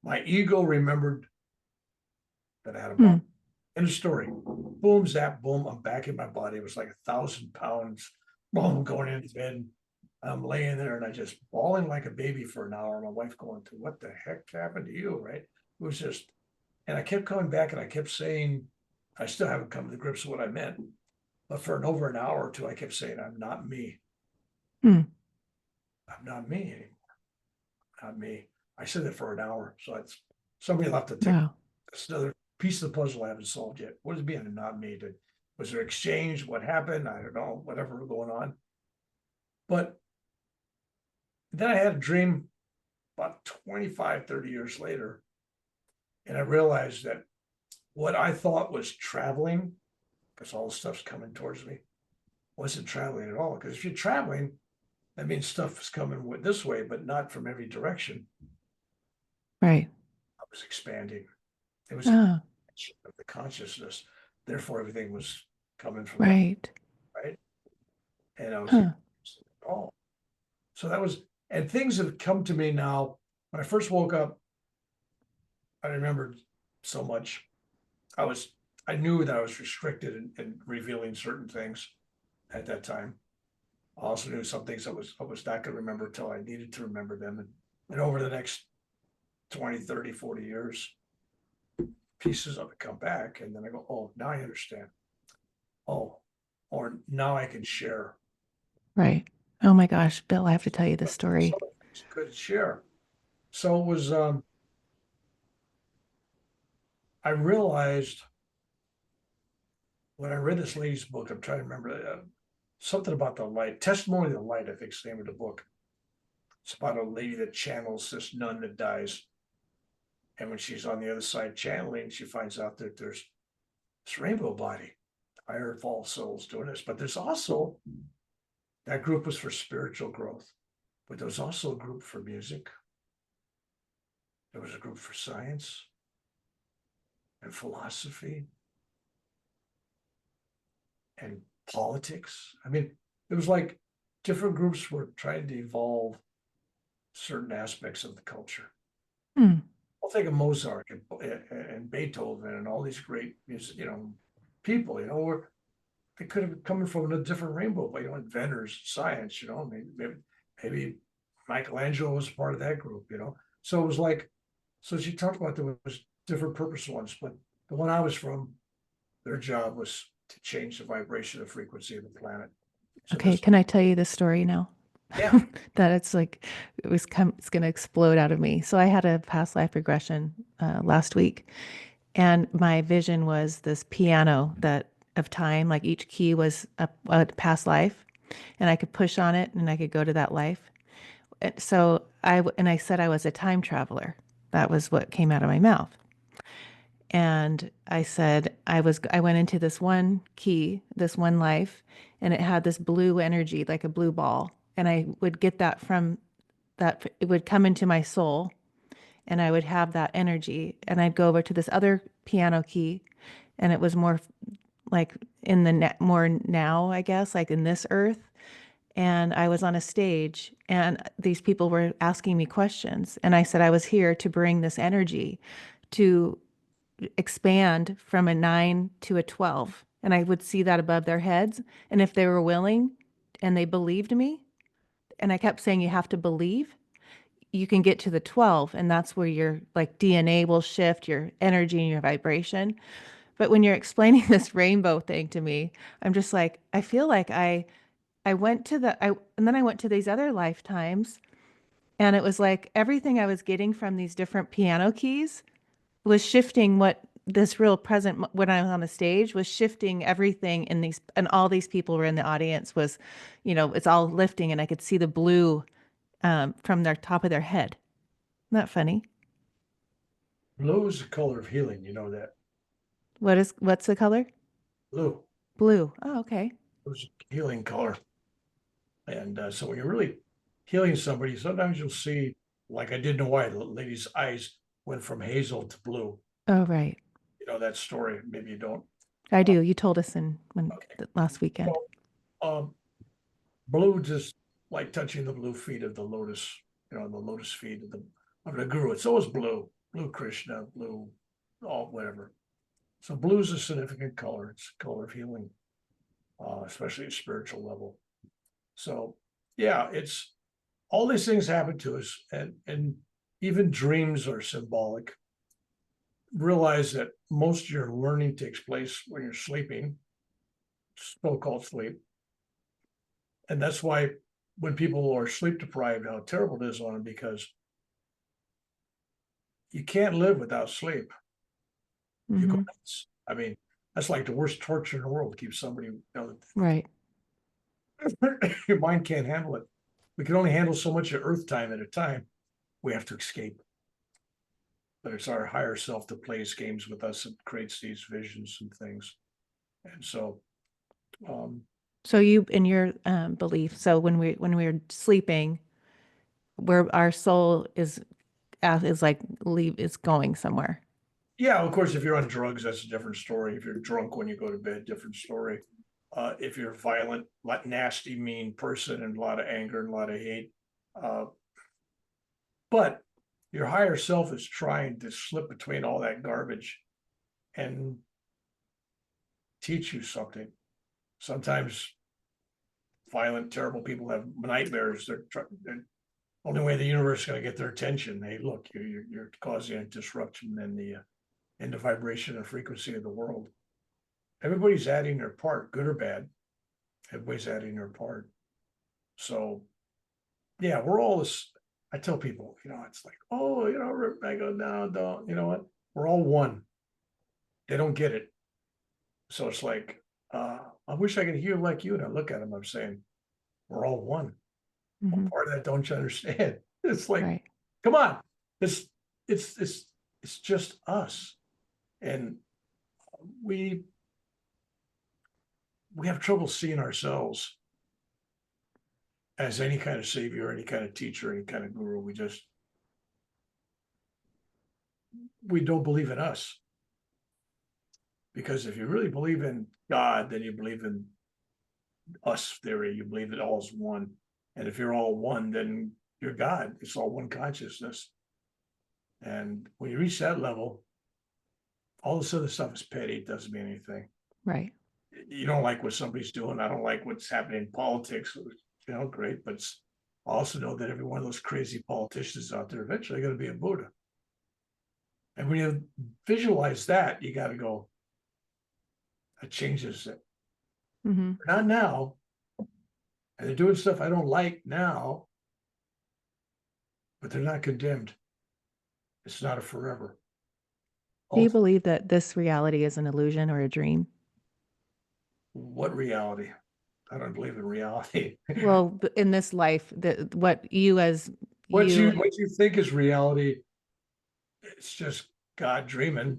My ego remembered that I had a Hmm. body. End of story. Boom, zap, boom. I'm back in my body. It was like 1,000 pounds. Boom, going into bed. I'm laying there and I just bawling like a baby for an hour. My wife going to, what the heck happened to you? Right. It was just, and I kept coming back and I kept saying, I still haven't come to grips with what I meant. But for over an hour or two, I kept saying, I'm not me. Hmm. I'm not me anymore. Not me. I said that for an hour. So it's somebody will have to take Wow. that's another piece of the puzzle I haven't solved yet. What does being not me? Was there exchange? What happened? I don't know, whatever was going on. But then I had a dream about 25, 30 years later. And I realized that what I thought was traveling, because all the stuff's coming towards me, wasn't traveling at all. Because if you're traveling, that means stuff is coming this way, but not from every direction. Right. I was expanding. It was Oh, of the consciousness. Therefore, everything was coming from that, right. right? And I was Huh. oh, so that was, and things have come to me now. When I first woke up, I remembered so much. I was, I knew that I was restricted in revealing certain things at that time. I also knew some things I was not going to remember until I needed to remember them. And over the next 20, 30, 40 years, pieces of it come back. And then I go, oh, now I understand. Oh, or now I can share. Right. Oh my gosh, Bill, I have to tell you this story. So good share. So it was I realized when I read this lady's book, I'm trying to remember something about the light, Testimony of the Light, I think is the name of the book. It's about a lady that channels this nun that dies. And when she's on the other side channeling, she finds out that there's this rainbow body, higher evolved souls doing this. But there's also, that group was for spiritual growth, but there was also a group for music. There was a group for science and philosophy and politics. I mean, it was like different groups were trying to evolve certain aspects of the culture. Hmm. I'll think of Mozart and Beethoven and all these great music, people, were they could have come from a different rainbow, but inventors, science, maybe Michelangelo was part of that group, So it was like, so she talked about there was different purpose ones, but the one I was from, their job was to change the vibration of frequency of the planet. So Okay, this, can I tell you this story now? yeah, That it's like it's going to explode out of me. So I had a past life regression last week, and my vision was this piano that of time, like each key was a past life, and I could push on it and I could go to that life. So I said I was a time traveler. That was what came out of my mouth. And I said I went into this one key, this one life, and it had this blue energy, like a blue ball. And I would get that from that, it would come into my soul, and I would have that energy. And I'd go over to this other piano key, and it was more like in the more now, I guess, like in this earth. And I was on a stage, and these people were asking me questions. And I said I was here to bring this energy to expand from a 9 to a 12. And I would see that above their heads. And if they were willing and they believed me, and I kept saying, you have to believe, you can get to the 12. And that's where your like DNA will shift, your energy and your vibration. But when you're explaining this rainbow thing to me, I'm just like, I feel like I went to and then I went to these other lifetimes, and it was like everything I was getting from these different piano keys was shifting what this real present when I was on the stage was shifting everything in these, and all these people were in the audience was, it's all lifting, and I could see the blue from their top of their head. Isn't that funny? blue is the color of healing. You know that What's the color? blue Blue. Oh, okay. was healing color. And so when you're really healing somebody, sometimes you'll see, like I didn't know why the lady's eyes went from hazel to blue. Oh, right. You know that story. Maybe you don't. I Uh, do. You told us in when okay. last weekend. So blue, just like touching the blue feet of the lotus, the lotus feet of the guru. It's always blue, blue Krishna, blue, all whatever. So blue is a significant color. It's a color of healing, especially at spiritual level. So yeah, it's all these things happen to us, and even dreams are symbolic. Realize that most of your learning takes place when you're sleeping, so-called sleep. And that's why when people are sleep deprived, how terrible it is on them, because you can't live without sleep. You go Hmm. nuts. I mean, that's like the worst torture in the world to keep somebody, Right. your mind can't handle it. We can only handle so much of earth time at a time. We have to escape. But it's our higher self that plays games with us and creates these visions and things. And so, um, So you, in your belief, so when we're sleeping, where our soul is like leave is going somewhere. yeah, of course, if you're on drugs, that's a different story. If you're drunk when you go to bed, different story. If you're a violent, like nasty, mean person and a lot of anger and a lot of hate, uh, but your higher self is trying to slip between all that garbage and teach you something. Sometimes violent, terrible people have nightmares. They're only way the universe is going to get their attention. Hey, look, you're causing a disruption in the vibration and frequency of the world. Everybody's adding their part, good or bad. Everybody's adding their part. So yeah, we're all this. I tell people, it's like, oh, I go, no, don't. You know what? We're all one. They don't get it. So it's like, I wish I could hear like you. And I look at them, I'm saying, we're all one. What Hmm. part of that don't you understand? It's like, Right. come on. It's it's it's it's just us. And we we have trouble seeing ourselves as any kind of savior, any kind of teacher, any kind of guru. We don't believe in us. Because if you really believe in God, then you believe in us theory. You believe it all's one. And if you're all one, then you're God. It's all one consciousness. And when you reach that level, all this other stuff is petty. It doesn't mean anything. Right. You don't like what somebody's doing. I don't like what's happening in politics. Great. But I also know that every one of those crazy politicians out there eventually going to be a Buddha. And when you visualize that, you got to go, that changes it. Hmm. Not now. And they're doing stuff I don't like now, but they're not condemned. It's not a forever. Do you Ultimately, believe that this reality is an illusion or a dream? what reality? I don't believe in reality. Well, in this life, what you as you, What you think is reality, it's just God dreaming.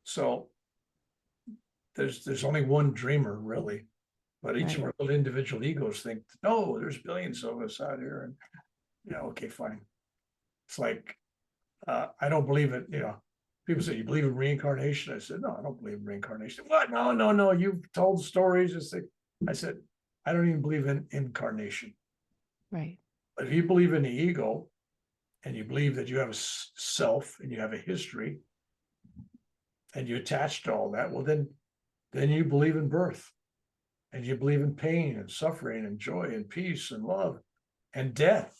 So there's only one dreamer really, but each of right. our little individual egos think, no, there's billions of us out here, and okay, fine. It's like I don't believe it. People say you believe in reincarnation. I said no, I don't believe in reincarnation. What? No, no, no. You've told stories. I said I don't even believe in incarnation. Right. But if you believe in the ego and you believe that you have a self and you have a history and you attach to all that, well, then you believe in birth and you believe in pain and suffering and joy and peace and love and death.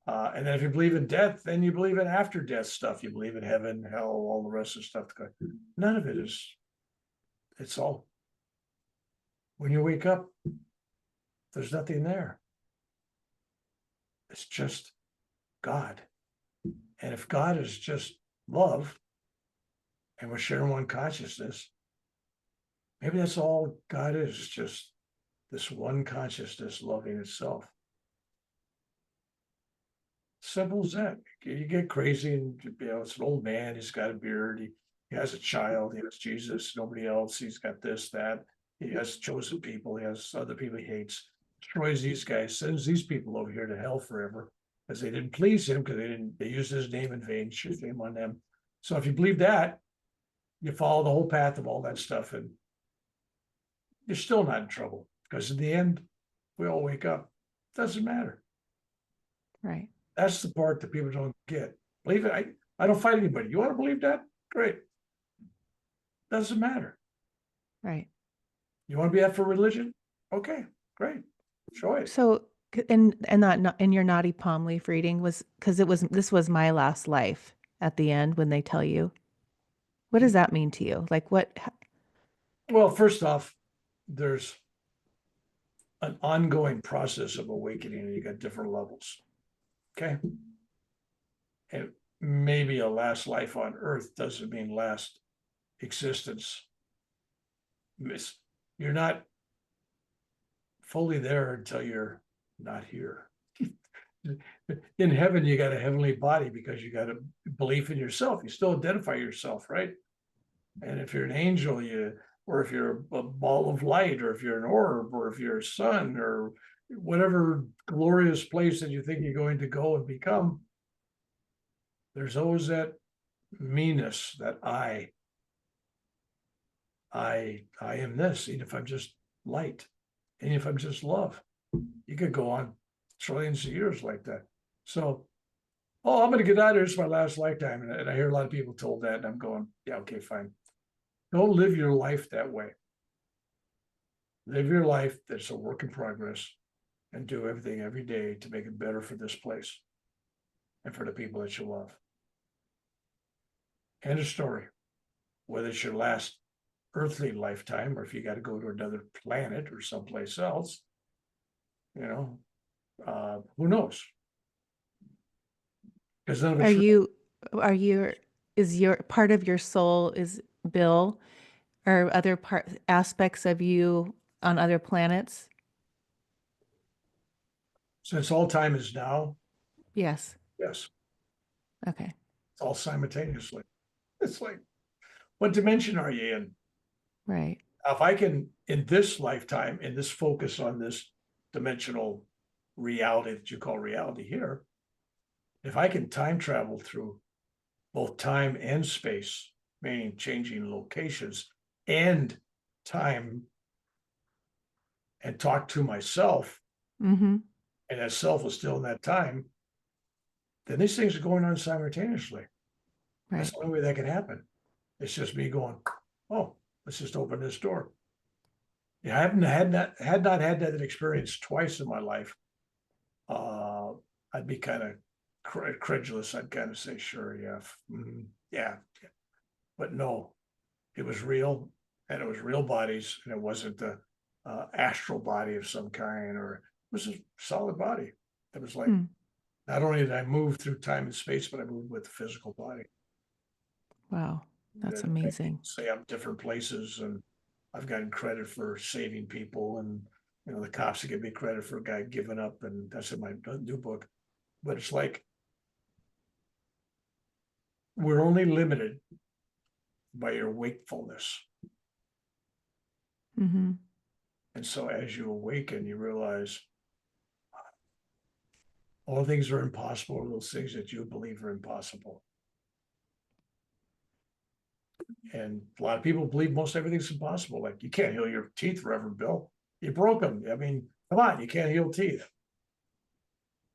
And then if you believe in death, then you believe in after death stuff. You believe in heaven, hell, all the rest of the stuff. None of it is, it's all, when you wake up, there's nothing there. It's just God. And if God is just love and we're sharing one consciousness, maybe that's all God is, just this one consciousness loving itself. Simple as that. You get crazy, and it's an old man. He's got a beard. He has a child. He has Jesus. Nobody else. He's got this, that. He has chosen people. He has other people he hates. Destroys these guys. Sends these people over here to hell forever because they didn't please him, because they used his name in vain. Shame on them. So if you believe that, you follow the whole path of all that stuff, and you're still not in trouble, because in the end, we all wake up. Doesn't matter. Right. That's the part that people don't get. Believe it. I don't fight anybody. You want to believe that? Great. Doesn't matter. Right. You want to be that for religion? Okay, great. Show it. So, and that in your naughty palm leaf reading was because this was my last life at the end when they tell you. What does that mean to you? Like what? Well, first off, there's an ongoing process of awakening, and you got different levels. Okay. And maybe a last life on earth doesn't mean last existence. You're not fully there until you're not here. In heaven, you got a heavenly body because you got a belief in yourself. You still identify yourself, right? And if you're an angel, or if you're a ball of light, or if you're an orb, or if you're a sun, or whatever glorious place that you think you're going to go and become, there's always that meanness, that I am this, even if I'm just light, and if I'm just love. You could go on trillions of years like that. So, I'm going to get out of here. It's my last lifetime. And I hear a lot of people told that, and I'm going, yeah, okay, fine. Don't live your life that way. Live your life that's a work in progress, and do everything every day to make it better for this place and for the people that you love. End of story. Whether it's your last earthly lifetime, or if you got to go to another planet or someplace else, who knows? Because none of Are it's real. you? Are you? Is your part of your soul Bill, or other aspects of you on other planets? Since all time is now, Yes. yes, Okay. it's all simultaneously. It's like, what dimension are you in? Right. If I can, in this lifetime, in this focus on this dimensional reality that you call reality here, if I can time travel through both time and space, meaning changing locations and time, and talk to myself, Mm-hmm. and that self is still in that time, then these things are going on simultaneously. That's Right. the only way that can happen. It's just me going, oh, let's just open this door. Yeah, I haven't had that experience twice in my life. Uh, I'd be kind of credulous. I'd kind of say, sure, yeah, yeah, but no, it was real, and it was real bodies, and it wasn't the astral body of some kind, or it was a solid body. It was like, Hmm. not only did I move through time and space, but I moved with the physical body. Wow. That's That I amazing. say I'm different places, and I've gotten credit for saving people, and the cops give me credit for a guy giving up, and that's in my new book. But it's like we're only limited by your wakefulness. Mm-hmm. And so as you awaken, you realize all things are impossible, or those things that you believe are impossible. And a lot of people believe most everything's impossible. Like, you can't heal your teeth, Reverend Bill. You broke them. I mean, come on, you can't heal teeth.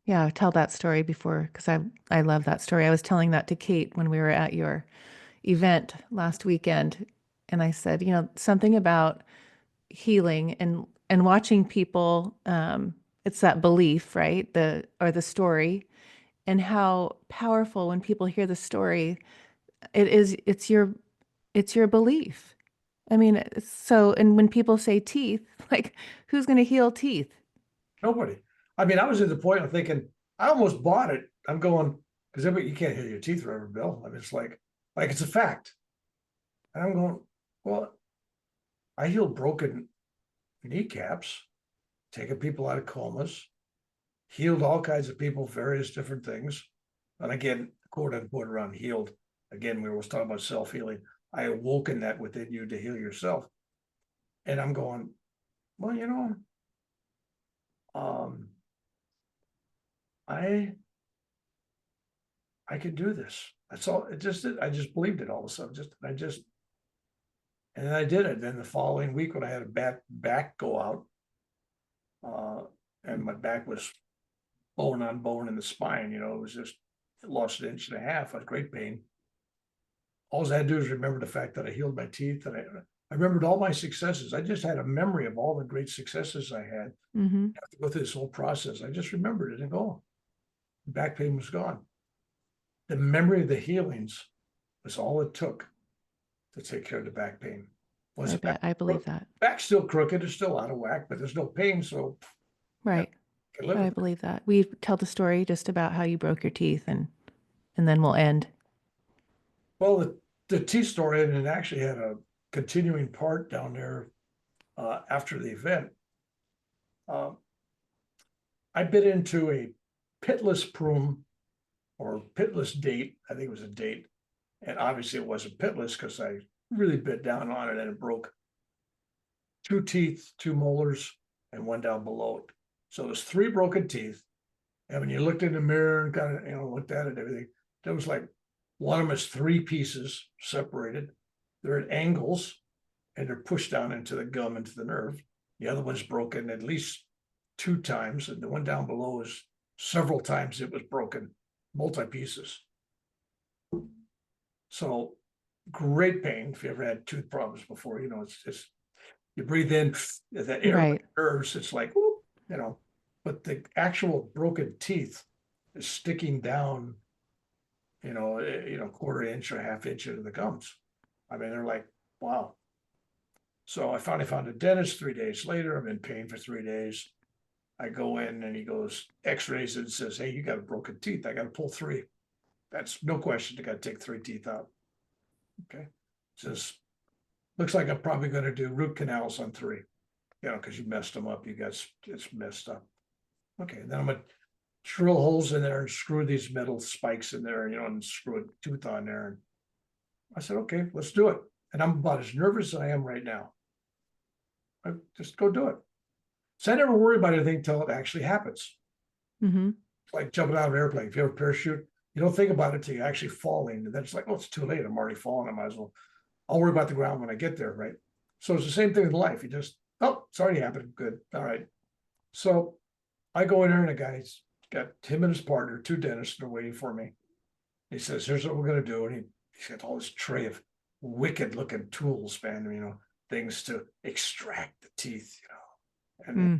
Yeah, tell that story before, because I love that story. I was telling that to Kate when we were at your event last weekend, and I said, something about healing and watching people. It's that belief, right? The story, and how powerful when people hear the story. It's your belief. I mean, and when people say teeth, like, who's going to heal teeth? Nobody. I mean, I was at the point of thinking, I almost bought it. I'm going, because you can't heal your teeth, Reverend Bill. I mean, it's like it's a fact. And I'm going, well, I healed broken kneecaps, taking people out of comas, healed all kinds of people, various different things. And again, quote unquote, around healed. Again, we were talking about self healing. I awoken that within you to heal yourself. And I'm going, well, um, I could do this. That's all. I just believed it all of a sudden. And then I did it. Then the following week, when I had a bad back go out, uh, and my back was bone on bone in the spine, it was just, it lost an inch and a half. I had great pain. All I had to do is remember the fact that I healed my teeth, and I remembered all my successes. I just had a memory of all the great successes I had. Mm-hmm. After go through this whole process, I just remembered it and go, back pain was gone. The memory of the healings was all it took to take care of the back pain. Was I it back? bet. I believe that. Back still crooked, it's still out of whack, but there's no pain, so yeah, Right. I can live But I with it. believe that. We tell the story just about how you broke your teeth, and then we'll end. Well, the tea story, and it actually had a continuing part down there after the event. Uh, I bit into a pitless broom, or pitless date. I think it was a date. And obviously it wasn't pitless because I really bit down on it and it broke 2 teeth, 2 molars, and one down below it. So there's 3 broken teeth. And when you looked in the mirror and kind of, looked at it and everything, there was like, one of them is 3 pieces separated. They're at angles and they're pushed down into the gum, into the nerve. The other one's broken at least 2 times. And the one down below is several times it was broken, multi pieces. So great pain. If you ever had tooth problems before, it's just, you breathe in that air Right. nerves. It's like, whoop, but the actual broken teeth is sticking down, quarter inch or half inch into the gums. I mean, they're like, wow. So I finally found a dentist 3 days later. I'm in pain for 3 days. I go in and he goes, x-rays and says, hey, you got a broken teeth. I got to pull 3. That's no question. I got to take 3 teeth out. Okay. Says, looks like I'm probably gonna do root canals on 3, because you messed them up, it's messed up. Okay, then I'm gonna drill holes in there and screw these metal spikes in there, and screw a tooth on there. And I said, okay, let's do it. And I'm about as nervous as I am right now. I just go do it. So I never worry about anything until it actually happens. Mm-hmm. It's like jumping out of an airplane. If you have a parachute, you don't think about it until you actually falling. And then it's like, oh, it's too late. I'm already falling. I might as well. I'll worry about the ground when I get there, right? So it's the same thing with life. You just, oh, it's already happened. Good. All right. So I go in there and the guy's got him and his partner, 2 dentists, they're waiting for me. He says, here's what we're going to do. And he's got all this tray of wicked looking tools, man, things to extract the teeth, Mm.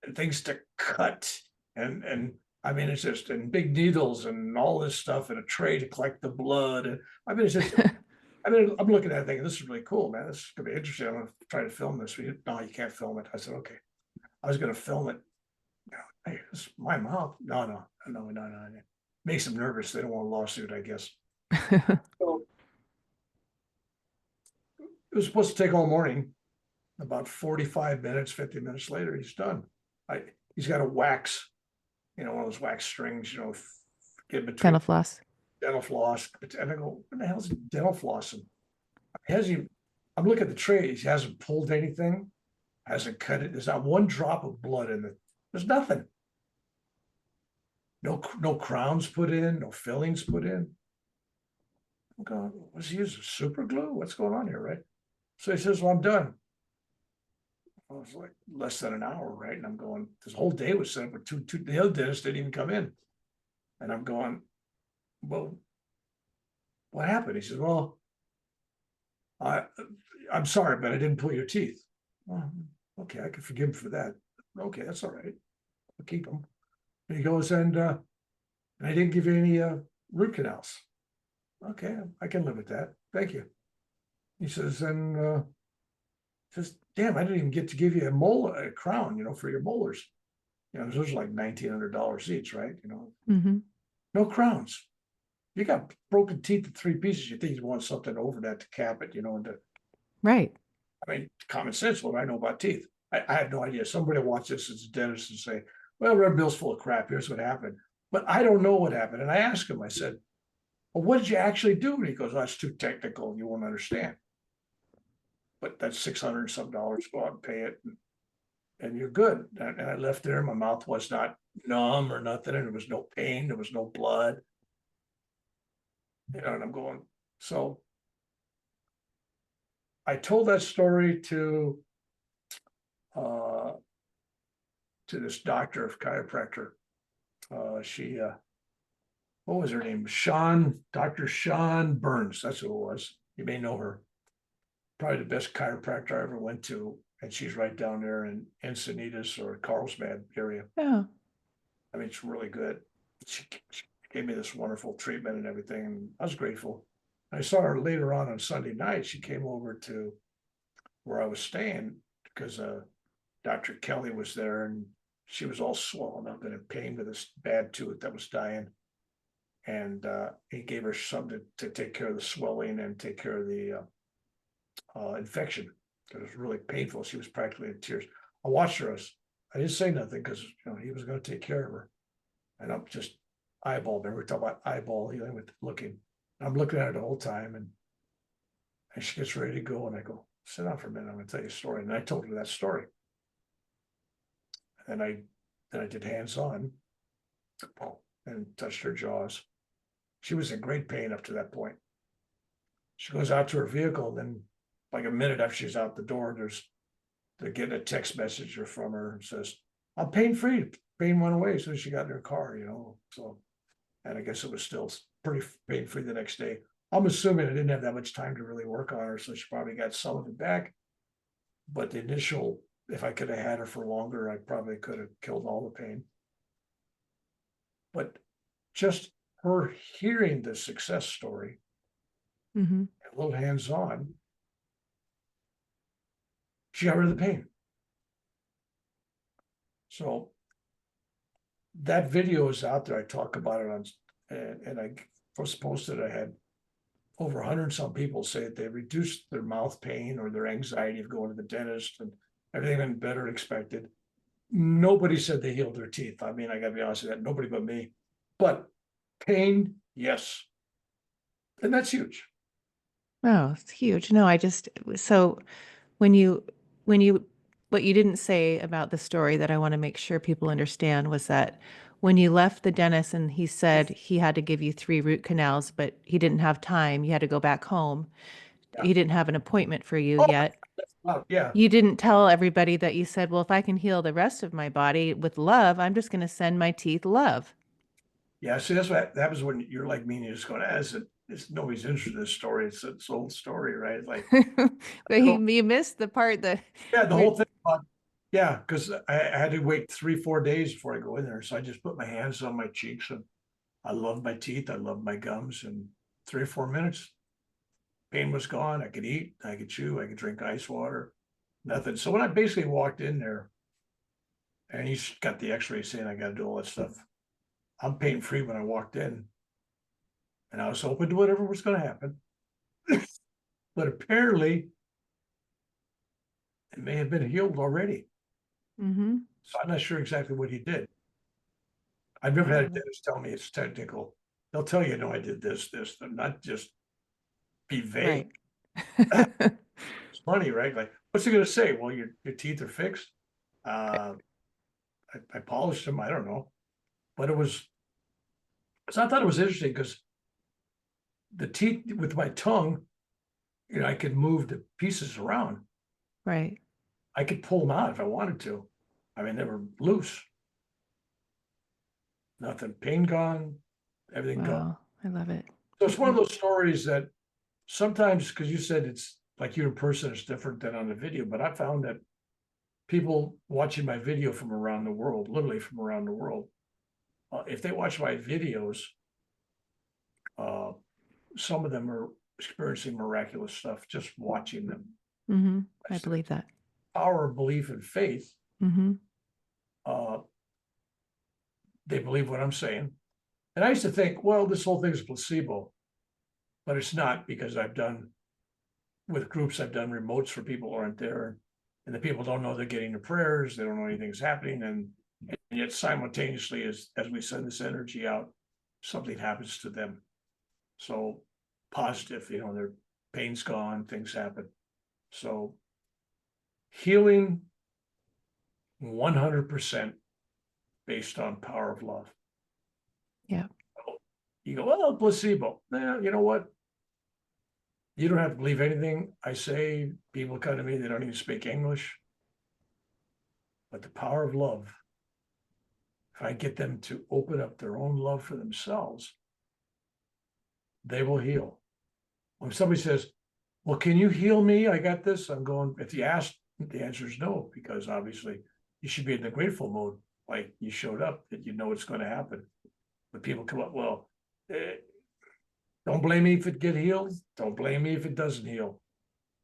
and things to cut. And I mean, it's just, and big needles and all this stuff and a tray to collect the blood. And I mean, it's just, I'm looking at it thinking, this is really cool, man. This is going to be interesting. I'm going to try to film this. No, you can't film it. I said, okay. I was going to film it. Hey, this is my mouth. No. It makes them nervous. They don't want a lawsuit, I guess. So it was supposed to take all morning. About 45 minutes, 50 minutes later, he's done. He's got a wax, one of those wax strings, in between Dental floss. dental floss. And I go, what the hell is dental flossing? I'm looking at the tray. He hasn't pulled anything, hasn't cut it. There's not one drop of blood in it. There's nothing. No crowns put in, no fillings put in. I'm going, what's he using? Super glue? What's going on here, right? So he says, well, I'm done. I was like less than an hour, right? And I'm going, this whole day was set up with two, the other dentist didn't even come in. And I'm going, well, what happened? He says, well, I'm sorry, but I didn't pull your teeth. Well, okay, I can forgive him for that. Okay, that's all right. I'll keep them. And he goes, and I didn't give you any root canals. Okay, I can live with that. Thank you. He says, and says, damn, I didn't even get to give you a crown, for your molars. Those are like $1,900 each, right? Mm-hmm. No crowns. You got broken teeth in 3 pieces. You think you want something over that to cap it, Right. I mean, common sense, what I know about teeth. I have no idea. Somebody will watch this as a dentist and say, well, Red Bill's full of crap. Here's what happened. But I don't know what happened. And I asked him, I said, well, what did you actually do? And he goes, oh, that's too technical. You won't understand. But that's $600 and some dollars. Go out and pay it. And you're good. And I left there. My mouth was not numb or nothing. And there was no pain. There was no blood. And I'm going, so I told that story to this doctor of chiropractor. She, what was her name? Dr. Sean Burns. That's who it was. You may know her. Probably the best chiropractor I ever went to. And she's right down there in Encinitas or Carlsbad area. Yeah. I mean, it's really good. She gave me this wonderful treatment and everything. And I was grateful. I saw her later on Sunday night. She came over to where I was staying because Dr. Kelly was there and she was all swollen up and in pain with this bad tooth that was dying. And he gave her something to take care of the swelling and take care of the infection. It was really painful. She was practically in tears. I watched her. I didn't say nothing because he was going to take care of her. And I'm just eyeball. Remember, we talk about eyeball healing with looking. I'm looking at her the whole time, and she gets ready to go, and I go, sit down for a minute. I'm going to tell you a story. And I told her that story. And then I did hands on, and touched her jaws. She was in great pain up to that point. She goes out to her vehicle, and then like a minute after she's out the door, they're getting a text message from her and says, I'm pain-free. Pain went away as soon as she got in her car, So, and I guess it was still pretty pain-free the next day. I'm assuming I didn't have that much time to really work on her, so she probably got some of it back. But the initial, if I could have had her for longer, I probably could have killed all the pain. But just her hearing the success story, Mm-hmm. a little hands-on, she got rid of the pain. So that video is out there. I talk about it on, and I was posted. I had over 100 some people say that they reduced their mouth pain or their anxiety of going to the dentist, and everything went better than expected. Nobody said they healed their teeth. I mean, I gotta be honest with that, nobody but me. But pain, yes. And that's huge. Oh, it's huge. No, I just, so when you, when you, what you didn't say about the story that I want to make sure people understand was that when you left the dentist and he said he had to give you 3 root canals, but he didn't have time, you had to go back home. Yeah. He didn't have an appointment for you Oh, yet. wow. Yeah. You didn't tell everybody that you said, well, if I can heal the rest of my body with love, I'm just going to send my teeth love. Yeah. See, that's what happens when you're like me and you just go, it's nobody's interested in this story. It's an old story, right? Like, But you missed the part that yeah, the we're, whole thing about, yeah, because I had to wait 3, 4 days before I go in there. So I just put my hands on my cheeks, and I love my teeth. I love my gums. And 3 or 4 minutes, pain was gone. I could eat, I could chew, I could drink ice water, nothing. So when I basically walked in there and he's got the x-ray saying I got to do all that stuff, I'm pain free when I walked in, and I was open to whatever was going to happen. But apparently it may have been healed already. mm-hmm. So I'm not sure exactly what he did. I've never had a Oh, dentist tell me it's technical. They'll tell you, no, I did this, and not just be vague. right. It's funny, right? Like, what's he going to say? Well, your teeth are fixed. Uh, I polished them. I don't know, but it was. So I thought it was interesting because the teeth with my tongue, I could move the pieces around. Right. I could pull them out if I wanted to. I mean, they were loose. Nothing. Pain gone. Everything gone. Wow. I love it. So it's one of Mm-hmm. those stories that sometimes, because you said it's like you in person, it's different than on the video, but I found that people watching my video from around the world, literally from around the world, if they watch my videos, uh, some of them are experiencing miraculous stuff just watching them. Mm-hmm. I That's the believe that. power of belief and faith. Mm-hmm. Uh, they believe what I'm saying. And I used to think, well, this whole thing is placebo, but it's not, because with groups, I've done remotes for people who aren't there, and the people don't know they're getting the prayers, they don't know anything's happening, and yet simultaneously, as we send this energy out, something happens to them. So positive, their pain's gone, things happen. So healing 100% based on power of love. Yeah. You go, well, placebo. You know what? You don't have to believe anything I say. People come to me, they don't even speak English. But the power of love, if I get them to open up their own love for themselves, they will heal. When somebody says, well, can you heal me? I got this. I'm going, if you ask, the answer is no, because obviously you should be in the grateful mode. Like you showed up, that you know it's going to happen. But people come up, well, don't blame me if it get healed. Don't blame me if it doesn't heal.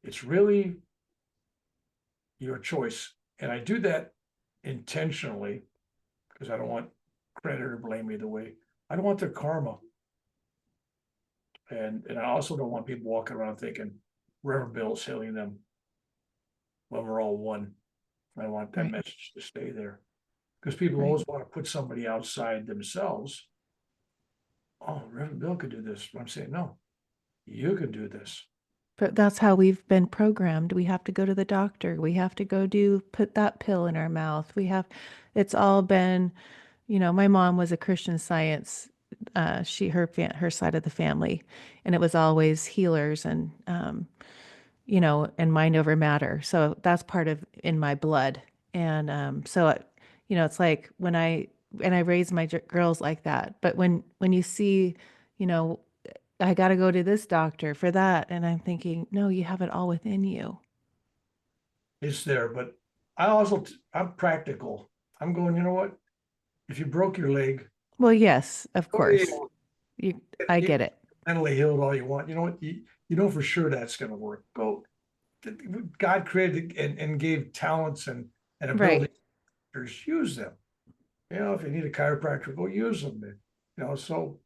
It's really your choice. And I do that intentionally because I don't want credit or blame either way. I don't want their karma. And I also don't want people walking around thinking Reverend Bill's healing them when we're all one. I want that Right. message to stay there, because people Right. always want to put somebody outside themselves. Oh, Reverend Bill could do this. I'm saying, no, you can do this. But that's how we've been programmed. We have to go to the doctor. We have to go put that pill in our mouth. It's all been, my mom was a Christian Science, her side of the family, and it was always healers and mind over matter. So that's part of in my blood. And it's like and I raise my girls like that. But when you see, you know, I got to go to this doctor for that, and I'm thinking, no, you have it all within you. It's there, but I'm practical. I'm going, you know what? If you broke your leg, Well, yes, of go to course. I you get it. mentally healed all you want. You know what? You know for sure that's going to work. Go. God created and gave talents and Right. abilities. Use them. If you need a chiropractor, go use them. So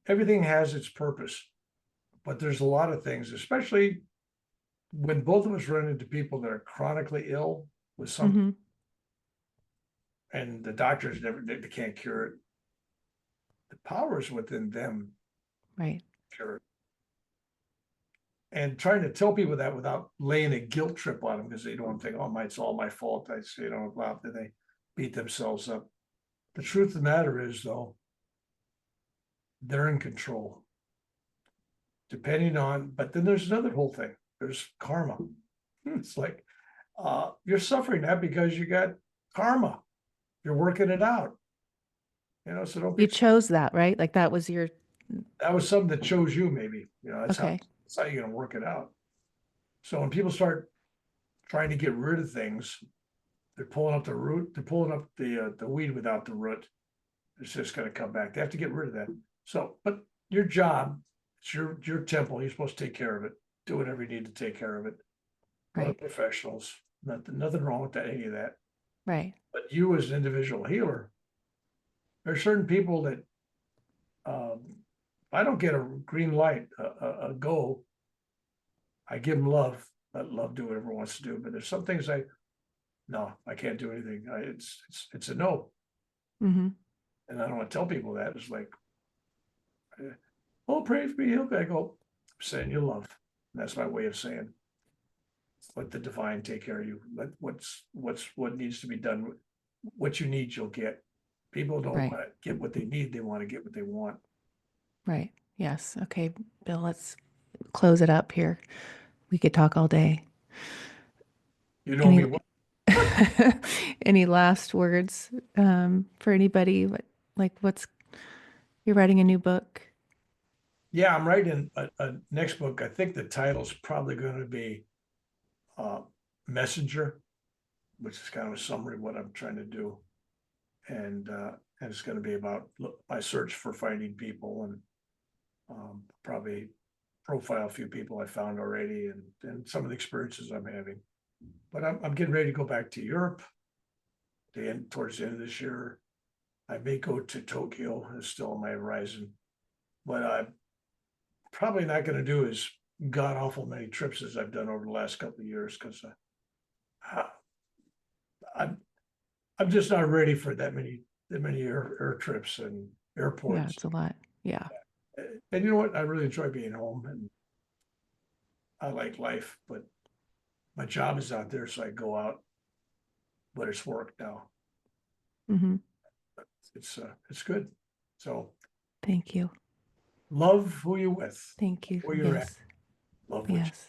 everything has its purpose. but there's a lot of things, especially when both of us run into people that are chronically ill with something, Hmm. and the doctors they can't cure it. The power is within them Right. to cure it. And trying to tell people that without laying a guilt trip on them because they don't think, oh, it's all my fault. I say, wow, then they beat themselves up. The truth of the matter is, though, they're in control. Depending on, but then there's another whole thing. There's karma. It's like you're suffering that because you got karma. You're working it out. So don't be. You chose that, right? Like that was your, That was something that chose you, maybe. okay. That's how you're gonna work it out. So when people start trying to get rid of things, they're pulling up the root. They're pulling up the weed without the root. It's just gonna come back. They have to get rid of that. So, but your job, it's your temple. You're supposed to take care of it. Do whatever you need to take care of it. Go to Right. professionals. Nothing wrong with that, any of that. Right. But you as an individual healer, there are certain people that if I don't get a green light, a go, I give them love. Let love do whatever it wants to do. But there's some things no, I can't do anything. It's a no, Hmm. and I don't want to tell people that. It's like, oh, pray for me. He'll be. I go, I'm saying you love. And that's my way of saying, let the divine take care of you. Let what needs to be done. What you need, you'll get. People don't Right. want to get what they need. They want to get what they want. Right. Yes. Okay, Bill, let's close it up here. We could talk all day. You know Any me well. any last words for anybody? Like what's you're writing a new book? Yeah, I'm writing a next book. I think the title's probably going to be uh, Messenger, which is kind of a summary of what I'm trying to do, and it's going to be about my search for finding people, and probably profile a few people I found already, and some of the experiences I'm having. But I'm getting ready to go back to Europe towards the end of this year. I may go to Tokyo. It's still on my horizon, but I'm probably not going to do as god awful many trips as I've done over the last couple of years because I'm I'm just not ready for that many air trips and Yeah, airports. it's a lot. Yeah. And you know what? I really enjoy being home and I like life, but my job is out there, so I go out, but it's work now. Hmm. It's good. So Thank you. love who you're with, Thank you. where you're at, Yes. love what you. Yes.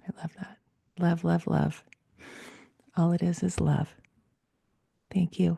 I love that. Love, love, love. All it is love. Thank you.